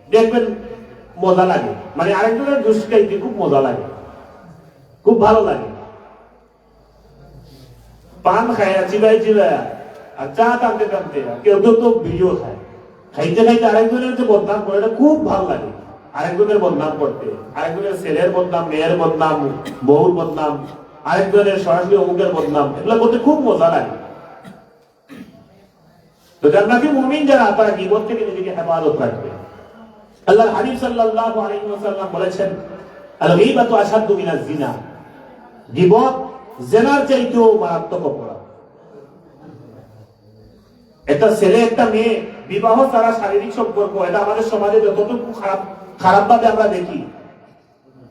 দেখবেন মজা লাগে, মানে আরেকজনের দুষ্কাইতে খুব মজা লাগে, খুব ভালো লাগে। পান খায় চিবাই চিবায়া আর চা টানতে টানতে, কেউ কেউ তো বিড়িও খায়। খাইতে খাইতে আরেকজনের যে বদনাম করে, এটা খুব ভালো লাগে। আরেকজনের বদনাম করতে, আরেকজনের ছেলের বদনাম, মেয়ের বদনাম, বউর বদনাম, আরেকজনের সরাসরি অমুকের বদনাম, এগুলো করতে খুব মজা লাগে। তো জান্নাতি মুমিন যারা, তারা গীবত থেকে নিজেকে হেফাজত রাখবে। আল্লাহর হাবিব সাল্লাল্লাহু আলাইহি ওয়াসাল্লাম বলেছেন, আল গীবাতু আশাদ্দু মিনাজ জিনা। গীবত জিনার চাইতেও মারাত্মক অপরাধ। একটা ছেলে একটা মেয়ে বিবাহ ছাড়া শারীরিক সম্পর্ক, এটা আমাদের সমাজে যতটুকু খারাপ ভাবে আমরা দেখি।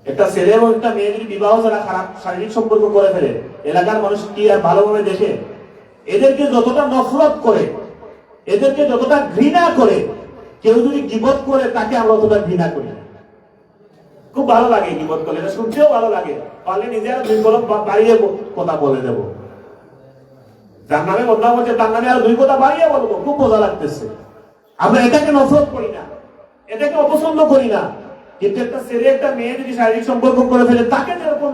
একটা ছেলে এবং একটা মেয়ে যদি বিবাহ ছাড়া খারাপ শারীরিক সম্পর্ক করে ফেলে, এলাকার মানুষ কি আর ভালোভাবে দেখে? এদেরকে যতটা নফরত করে, এদেরকে যতটা ঘৃণা করে, কেউ যদি গীবত করে তাকে আমরা অতটা ঘৃণা করি। খুব ভালো লাগে গীবত করলে, এটা শুনতেও ভালো লাগে। পারলে নিজেরা দুই কলম বাড়িয়ে কথা বলে দেবো, যার নামে বদনাম হচ্ছে তার নামে আর দুই কথা বাড়িয়ে বলবো, খুব মজা লাগতেছে। আমরা এটাকে নফরত করি না, এটাকে অপছন্দ করি না। কিন্তু একটা ছেলে একটা মেয়ে যদি শারীরিক সম্পর্ক করে ফেলে, তাকে যেরকম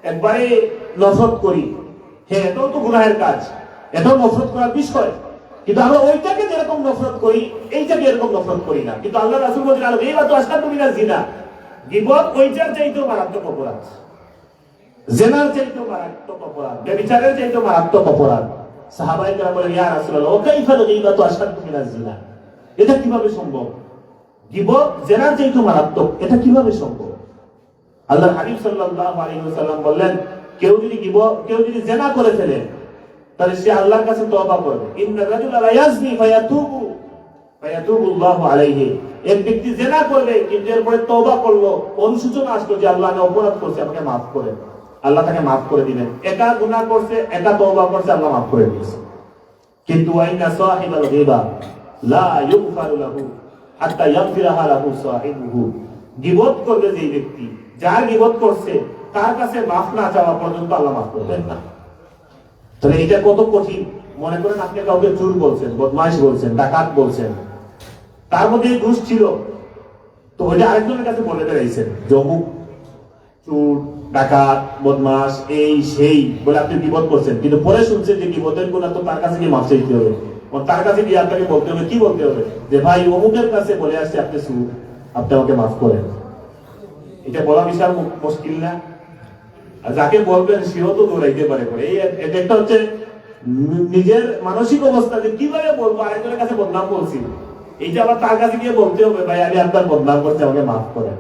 একবারে নফরত করি, হ্যাঁ এটাও তো গুনাহের কাজ, এটাও নফরত করার বিষয়। কিন্তু আমরা ওইটাকে যেরকম নফরত করি, এইটাকে এরকম নফরত করি না। কিন্তু আল্লাহ রাসূল বলেন, আল গীবাতু আশাদ্দু মিনাজ জিনা। গীবত ওইটার চাইতেও মারাত্মক অপরাধ, জিনার চাইতেও মারাত্মক অপরাধ, ব্যভিচারের চাইতেও মারাত্মক অপরাধ। সাহাবায়ে কেরাম বলেন, ইয়া রাসূলুল্লাহ, ওয়া কাইফা আল গীবাতু আশাদ্দু মিনাজ জিনা? এটা কিভাবে সম্ভব? গীবত জিনার চাইতেও মারাত্মক, এটা কিভাবে সম্ভব? আল্লাহর হাবিব সাল্লাল্লাহু আলাইহি ওয়াসাল্লাম বললেন, কেউ যদি জিনা করে ফেলে, তাহলে সে আল্লাহর কাছে তওবা করবে। ইন্না রাজুলা লা ইয়াজনি ফায়াতুবুল্লাহু আলাইহি। এক ব্যক্তি জিনা করবে, কিন্তু এরপরে তওবা করলো, অনুশোচনা আসলো যে আল্লাহ আমি অপরাধ করেছি, আমাকে মাফ করেন। আল্লাহ তাকে মাফ করে দিবেন। একা গুনাহ করছে, একা তওবা করছে, আল্লাহ মাফ করে দিয়েছে। কিন্তু ওয়াইনা সাহিবাল গীবা লা ইউগফারু লাহু হাত্তা ইয়াগফিরাহা লাহু সাহিবুহু। গীবত করবে যে ব্যক্তি, যার গীবত করছে, তার কাছে মাফ না চাওয়া পর্যন্ত আল্লাহ মাফ করবেন না। তাহলে এটা কত কঠিন। মনে করেন আপনি কাউকে চোর বলছেন, বদমাইশ বলছেন, ডাকাত বলছেন, তার মধ্যে ঘুষ ছিল, তো ওইটা আরেকজনের কাছে বলে বেড়াইছেন অমুক চোর, ডাকাত, বদমাস, এই সেই বলে আপনি গীবত করছেন। কিন্তু পরে শুনছেন যে গীবতের গুনাহ তো তার কাছে গিয়ে মাফ চাইতে হবে, তার কাছে গিয়ে আপনাকে বলতে হবে, কি বলতে হবে? যে ভাই অমুকের কাছে বলে আসছে আপনি চোর, আপনি আমাকে মাফ করেন। এটা বলা বিশাল মুশকিল না? আর যাকে বলবেন সেও তো দৌড়াইতে পারে। এটা একটা হচ্ছে নিজের মানসিক অবস্থা, যে কিভাবে বলবো আরেকজনের কাছে বদনাম বলছি, এইটা আবার তার কাছে গিয়ে বলতে হবে, ভাই আমি আপনার বদনাম করছি, আমাকে মাফ করেন।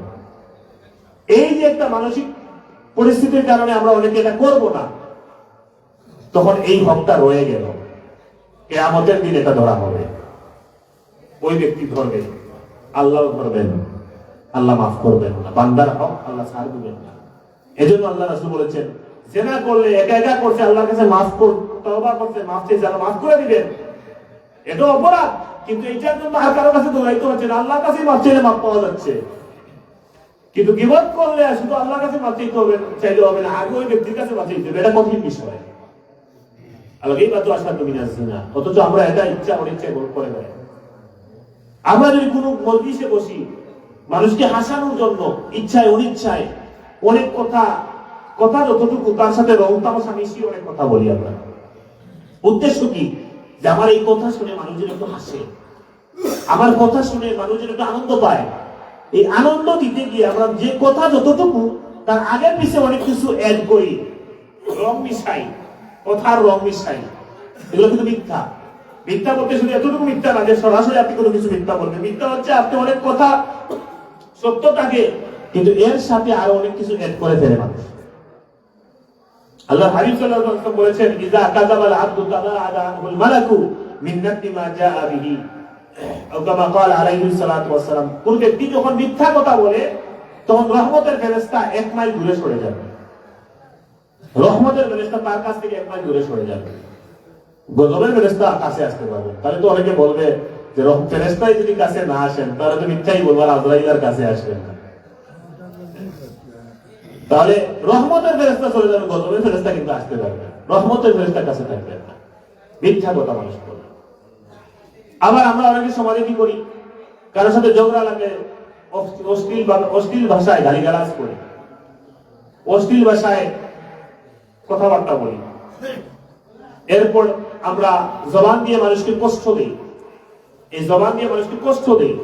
এই যে একটা মানসিক পরিস্থিতির কারণে আমরা অনেকে এটা করবো না, তখন এই হকটা রয়ে গেল। কিয়ামতের দিন এটা ধরা হবে, ওই ব্যক্তি ধরবে, আল্লাহ ধরবেন, আল্লাহ মাফ করবেন না। বান্দার হক আল্লাহ ছাড় দিবেন না। এজন্য আল্লাহ রাসূল বলেছেন, জিনা করলে একা একা করছে, আল্লাহর কাছে মাফ তওবা করতে, মাফ চেয়ে আল্লাহ মাফ করে দিবেন। এটা অপরাধ, কিন্তু এইটার জন্য আর কারো কাছে দৌড়াইতে হচ্ছে না, আল্লাহর কাছে মাপ চাইলে মাপ পাওয়া যাচ্ছে। কিন্তু গীবত করলে শুধু আল্লাহর কাছে মাপ চাইতে হবে, চাইলে হবে না, আগে ওই ব্যক্তির কাছে মাপ চাইতে হবে, এটা কঠিন বিষয়। অথচ আমরা এটা ইচ্ছা অনিচ্ছায় করে বেড়াই। আমরা যদি কোনো মজলিসে বসি, মানুষকে হাসানোর জন্য ইচ্ছায় অনিচ্ছায় অনেক কথা যতটুকু তার সাথে রং তামাশা মিশিয়ে অনেক কথা বলি আমরা। উদ্দেশ্য কি? যে আমার এই কথা শুনে মানুষজন একটু হাসে, আমার কথা শুনে মানুষজন একটু আনন্দ পায়। এই আনন্দ দিতে গিয়ে আমরা যে কথা যতটুকু তার আগের পিছিয়ে অনেক কিছু অ্যাড করি, রং মিশাই, কথার রং মিশাই, এগুলো কিন্তু মিথ্যা। মিথ্যা বলতে শুধু এতটুকু মিথ্যা না যে সরাসরি আপনি কোনো কিছু মিথ্যা বলবেন। মিথ্যা হচ্ছে আপনি অনেক কথা সত্য থাকে, কিন্তু এর সাথে আরো অনেক কিছু অ্যাড করে ফেলে মানুষ। আল্লাহ হাবিব সাল্লাল্লাহু আলাইহি ওয়াসাল্লাম বলেছেন, ইযা কাযাবাল আবদু তাবাআদা আনহুল মালাকু মিন নাতি মা জাআ বিহি, আও কামা ক্বালা আলাইহিস সালাতু ওয়াস সালাম। কোন ব্যক্তি যখন মিথ্যা কথা বলে, তখন রহমতের ফেরেশতা 1 মাইল দূরে সরে যাবে। রহমতের ফেরেশতা তার কাছ থেকে 1 মাইল দূরে সরে যাবে। গজবের ফেরেশতা কাছে আসতে পারবে। তাহলে তো অনেকে বলবে যে ফেরেশতাই যদি কাছে না আসেন, তাহলে তো মিথ্যাই বলবার, আজরাইলের কাছে আসবেন না। তাহলে রহমতের ফেরেশতা চলে যাবে, গজবের ফেরেশতা কিন্তু আসতে পারবে। রহমতের ফেরেশতার কাছে থাকবে না, মিথ্যা কথা মানুষ বলে। আবার আমরা অনেকে সমাজে কি করি, কারোর সাথে ঝগড়া লাগলে অশ্লীল ভাষায় গালিগালাজ করি, অশ্লীল ভাষায় কথাবার্তা বলি। এরপর আমরা জবান দিয়ে মানুষকে কষ্ট দেই, এই জবান দিয়ে মানুষকে কষ্ট দেই।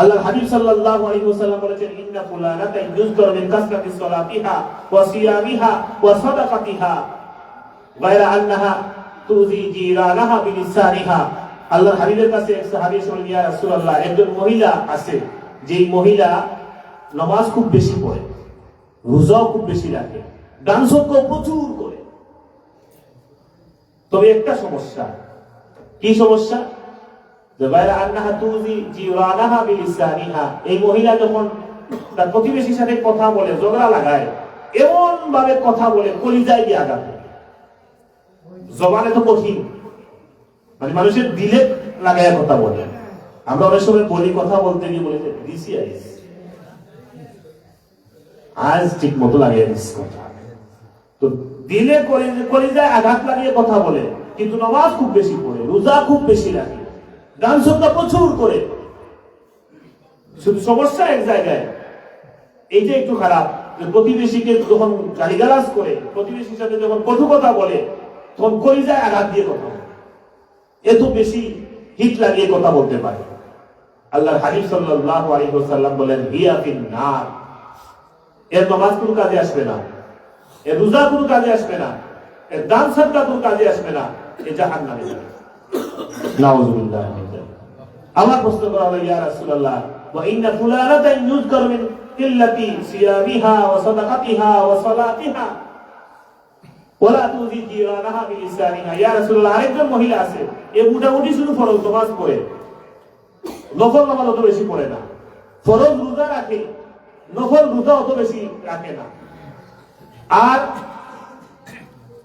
আল্লাহর হাবিব সাল্লাল্লাহু আলাইহি ওয়াসাল্লাম বলেছেন, ইন্না ফুলানাতা ইউযকারু মিন কাসরাতি সালাতিহা ওয়া সিয়ামিহা ওয়া সাদাকাতিহা গায়রা আন্নাহা তুজি জিরানাহা বিলিসানিহা। আল্লাহর হাবিবের কাছে এক সাহাবী বললেন, ইয়া রাসূলুল্লাহ, একজন মহিলা আছে, যেই মহিলা নামাজ খুব বেশি পড়ে, রোজাও খুব বেশি রাখে, দান সদকা প্রচুর করে, তবে একটা সমস্যা। কি সমস্যা? এই মহিলা যখন তার প্রতিবেশীর সাথে কথা বলে, ঝগড়া লাগায়, এমন ভাবে কথা বলে কলিজায় গিয়ে আঘাত। জবানে তো কঠিন, মানে মানুষের দিলে লাগায় কথা বলে। আমরা অনেক সময় বলি, কথা বলতে গিয়ে বলি দিছি আজ ঠিক মতো লাগিয়ে দিচ্ছি কথা, তো দিলে কলিজায় আঘাত লাগিয়ে কথা বলে, কিন্তু নামাজ খুব বেশি পড়ে, রোজা খুব বেশি রাখে, দান সদকা প্রচুর করে। শুধু সমস্যা এক জায়গায়, এইটা একটু খারাপ, যে প্রতিবেশীকে যখন গালিগালাজ করে, প্রতিবেশীর সাথে যখন কটু কথা বলে, তখন কলিজায় আঘাত দিয়ে কথা বলে, এত বেশি হিট লাগিয়ে কথা বলতে পারে। আল্লাহর হাবিব সাল্লাল্লাহু আলাইহি ওয়াসাল্লাম বলেন, হিয়া ফিন নার, এর নামাজ কোনো কাজে আসবে না, এর রোজা কোনো কাজে আসবে না, এর দান সদকা কোনো কাজে আসবে না, এ জাহান্নামে যাবে। নাউযুবিল্লাহ। আমার প্রশ্ন করা হলো, ইয়া রাসূলুল্লাহ, ওয়া ইন্না ফুলানাতা ইউযকারু মিন কিল্লাতি সিয়ামিহা ওয়া সাদাকাতিহা ওয়া সালাতিহা ওয়া লা তুযি জিরানাহা বিলিসানিহা। ইয়া রাসূলুল্লাহ, আরেকজন মহিলা আছে, এ মোটামুটি শুধু ফরজ নামাজ পড়ে, নফল নামাজ অত বেশি পড়ে না, ফরজ রোজা রাখে, নফল রোজা অত বেশি রাখে না, আর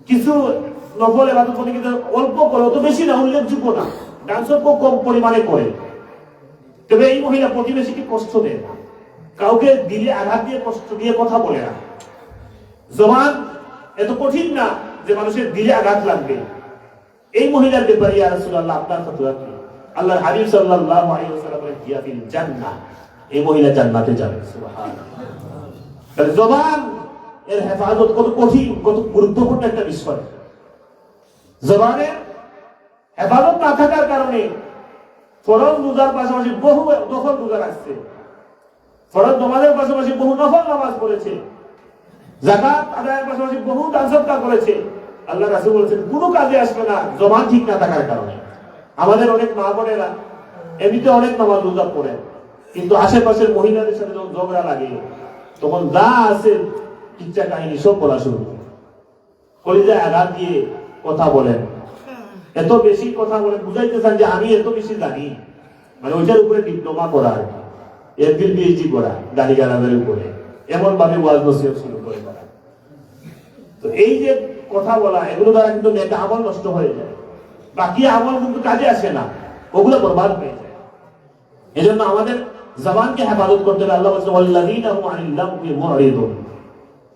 কিছু নফল ইবাদত কিন্তু অল্প করে, অত বেশি না, উল্লেখযোগ্য না, দান সদকা কম পরিমাণে করে। তবে এই মহিলা প্রতিবেশীকে কষ্ট দেয় না, কাউকে দিলে আঘাত দিয়ে কষ্ট দিয়ে কথা বলে না, জবান এত কঠিন না যে মানুষের দিলে আঘাত লাগবে। এই মহিলার ব্যাপারে ইয়া রাসূলুল্লাহ, আপনার ফতোয়া কি? আল্লাহর হাবিব সাল্লাল্লাহু আলাইহি ওয়াসাল্লাম বলেন, হিয়া ফিল জান্নাহ, এই মহিলা জান্নাতে যাবে। সুবহানাল্লাহ। তাহলে জবান এর হেফাজত কত কঠিন, কত গুরুত্বপূর্ণ একটা বিষয়। জবানের হেফাজত না থাকার কারণে ফরজ রোজার পাশাপাশি বহু নফল রোজা রাখছে, ফরজ নামাজের পাশাপাশি বহু নফল নামাজ পড়েছে, যাকাত আদায়ের পাশাপাশি বহু দান সদকা করেছে। আল্লাহ রাসূল বলেছেন, কোনো কাজে আসবে না জবান ঠিক না থাকার কারণে। আমাদের অনেক মা বোনেরা এমনিতে অনেক নামাজ রোজা পড়ে, কিন্তু আশেপাশের মহিলাদের সাথে যখন ঝগড়া লাগে, তখন যা আছে কিচ্ছা কাহিনী সব বলা শুরু করে, কলিজায় আঘাত দিয়ে কথা বলেন, এত বেশি কথা বলে বুঝাইতে চান যে আমি এত বেশি জানি, মানে ওইটার উপরে ডিপ্লোমা করা, এমফিল পিএইচডি করা, গালিগালাজের উপরে, এমন ভাবে ওয়াজ নসিহত শুরু করে তারা। তো এই যে কথা বলা, এগুলো দ্বারা কিন্তু নেতা আমল নষ্ট হয়ে যায়, বাকি আমল কিন্তু কাজে আসে না। ওগুলো বরবাদ হয়ে যায়। এজন্য আমাদের জবানকে হেফাজত করতে হবে। আল্লাহ বলেছেন ওয়াল্লাযীনা হুম আনিল লাগwi মুরিদুন,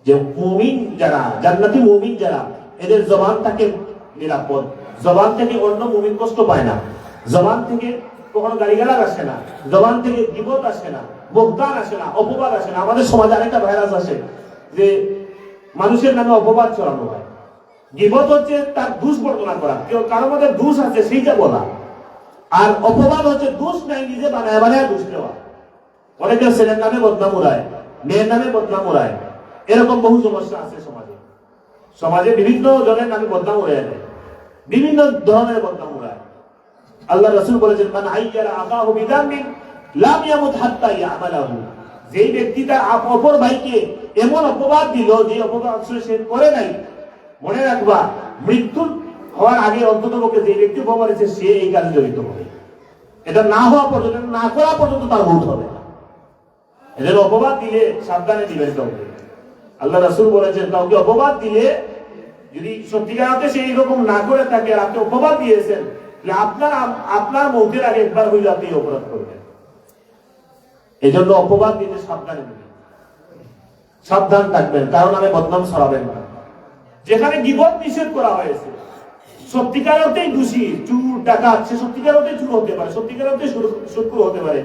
যে মুমিন যারা, জান্নাতি মুমিন যারা, এদের জবান থাকে নিরাপদ, জবান থেকে অন্য মুমিন কষ্ট পায় না, জবান থেকে কখনো গালিগালাজ আসে না, জবান থেকে গীবত আসে না, বহতান আসে না, অপবাদ আসে না। আমাদের সমাজে আরেকটা ভাইরাস আসে যে মানুষের নামে অপবাদ ছড়ানো হয়। গীবত হচ্ছে তার দোষ বর্ণনা করা, কেউ কারোর মধ্যে দোষ আছে সেইটা বলা, আর অপবাদ হচ্ছে দোষ নাই নিজে বানায় বানায় দোষ দেওয়া। অনেকে ছেলের নামে বদনাম উড়ায়, মেয়ের নামে বদনাম উড়ায়, এরকম বহু সমস্যা আছে সমাজে। সমাজে বিভিন্ন জনের নামে বদনাম উড়ায় দেয়, বিভিন্ন ধরনের বদনাম উড়ায়। আল্লাহ রাসূল বলেছেন মান আইয়ারা আকাহু বিদামিন লাম ইয়ামুত হাত্তা ইয়ামালাহু, যেই ব্যক্তি তার অপর ভাইকে এমন অপবাদ দিল যে অপবাদ সে করে নাই, মনে রাখবা মৃত্যু হওয়ার আগে অন্তত পক্ষে যে ব্যক্তি অপবাদ করেছে সে এই কাজে জড়িত হবে। এটা না হওয়া পর্যন্ত, না করা পর্যন্ত তার মৌত হবে না। এদের অপবাদ দিলে সাবধানে দিবেন কাউকে। আল্লাহ রাসূল বলেছেন কাউকে অপবাদ দিলে যদি সত্যিকারতে সে এইরকম না করে থাকে আর আপনি অপবাদ দিয়েছেন, আপনার মৌতের আগে একবার হইলে আপনি অপরাধ করবেন। এই জন্য অপবাদ দিতে সাবধানে দিবেন, সাবধান থাকবেন, কারণ আমি বদনাম ছড়াবেন না। যেখানে গীবত নিষেধ করা হয়েছে, সত্যিকার অর্থেই দোষী চুর ডাকাত, সে সত্যিকার অর্থে চুর হতে পারে, সত্যিকার অর্থে সুদখোর হতে পারে,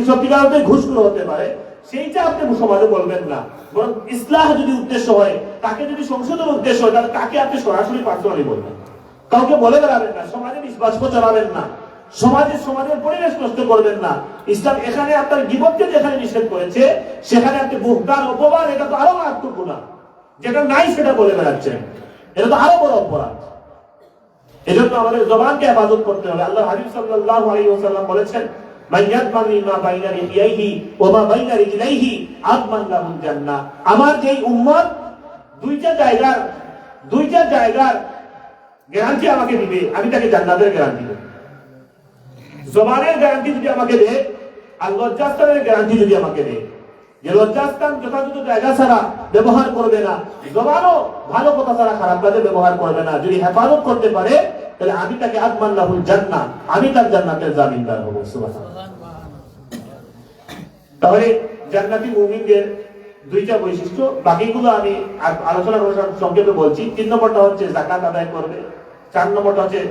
সত্যিকার অর্থে ঘুষখোর হতে পারে, সেইটা আপনি সমাজে বলবেন না। বরং ইসলাহ যদি উদ্দেশ্য হয়, তাকে যদি সংশোধনের উদ্দেশ্য হয়, তাহলে তাকে আপনি সরাসরি পার্সোনালি বলবেন, কাউকে বলে বেড়াবেন না, সমাজে বিশ্বাস চালাবেন না, সমাজের পরিবেশ নষ্ট করবেন না। ইসলাম এখানে আপনার গীবতকে যেখানে নিষেধ করেছে, সেখানে আপনি বুহতান অপবাদ, এটা তো আরো মারাত্মক গুনাহ। যেটা নাই সেটা বলে বেড়াচ্ছেন, এটা তো আরো বড় অপরাধ। এজন্য আমাদের জবানকে হেফাজত করতে হবে। আল্লাহ হাবিব সাল্লাল্লাহু আলাইহি ওয়াসাল্লাম বলেছেন মান ইয়াদমানি মা বাইনা লিহিয়াইহি ওয়া মা বাইনা রিজলাইহি আদমান লাহুল জান্নাহ। আমার যেই উম্মত দুইটা জায়গার গ্যারান্টি আমাকে দিবে, আমি তাকে জান্নাতের গ্যারান্টি দেব। জবানের গ্যারান্টি যদি আমাকে দেয় আর লজ্জাস্থানের গ্যারান্টি যদি আমাকে দেয়, যে লজ্জাস্থান যথাযথ জায়গা ছাড়া ব্যবহার করবে না, জবানও ভালো কথা ছাড়া খারাপ কাজে ব্যবহার করবে না, যদি হেফাজত করতে পারে, তাহলে আমি তাকে আদমান লাহুল জান্নাহ, আমি তার জান্নাতের জামিনদার হব। সুবহানাল্লাহ। তাহলে জান্নাতি মুমিনদের দুইটা বৈশিষ্ট্য, বাকিগুলো আমি আলোচনা করে সংক্ষেপে বলছি। 3 নম্বরটা হচ্ছে যাকাত আদায় করবে, 4 নম্বরটা হচ্ছে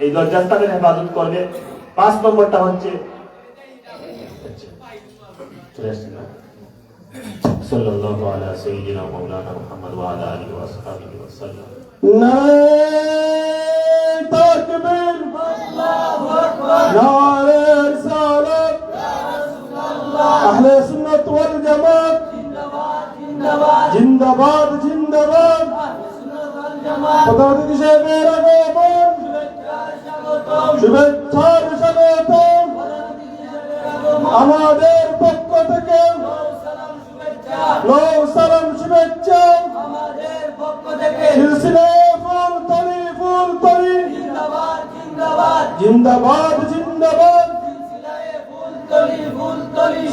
এই লজ্জাস্থানের হেফাজত করবে, 5 নম্বরটা হচ্ছে সাল্লাল্লাহু আলা সাইয়্যিদিনা মাওলানা মুহাম্মদ ওয়া আলা আলিহি ওয়া সাহবিহি ওয়া সাল্লাম। নারে তাকবীর, আল্লাহু আকবার, নারে রিসালাত, ইয়া রাসূলুল্লাহ, আহলে সুন্নাত ওয়াল জামাত জিন্দাবাদ জিন্দাবাদ জিন্দাবাদ জিন্দাবাদ, আহলে সুন্নাত ওয়াল জামাত। পদাধিকারী সাহেবের আগমন, শুভেচ্ছার স্বাগতম। আমাদের পক্ষ থেকে সালাম শুভেচ্ছা, আমাদের পক্ষ থেকে সিলসিলা ফুলতলি জিন্দাবাদ জিন্দাবাদ জিন্দাবাদ জিন্দাবাদ,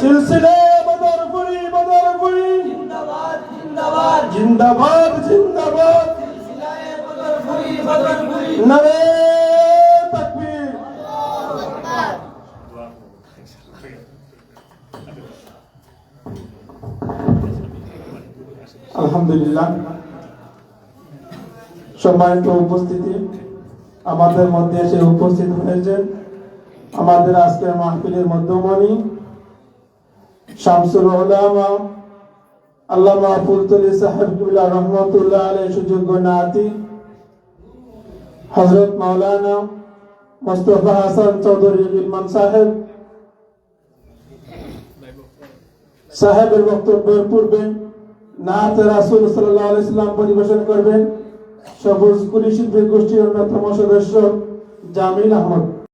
সিলসিলা বদরপুরি জিন্দাবাদ জিন্দাবাদ জিন্দাবাদ জিন্দাবাদ, সিলসিলা বদরপুরি নারে তাকবীর। আলহামদুলিল্লাহ। সম্মানিত উপস্থিতি, আমাদের মধ্যে এসে উপস্থিত হয়েছেন আমাদের আজকের মাহফিলের মধ্যমণি শামসুল উলামা আল্লামা ফুলতলি সাহেবুল্লাহ রহমতুল্লাহ আলাইহি সুযোগ্য নাতি হযরত মাওলানা মুস্তাফা হাসান চৌধুরী ইলমান সাহেবের বক্তব্যের পূর্বে নাত রাসূল সাল্লাল্লাহু আলাইহি সাল্লাম পরিবেশন করবেন সবুজ কুলি শিল্পী গোষ্ঠীর অন্যতম সদস্য জামিল আহমদ।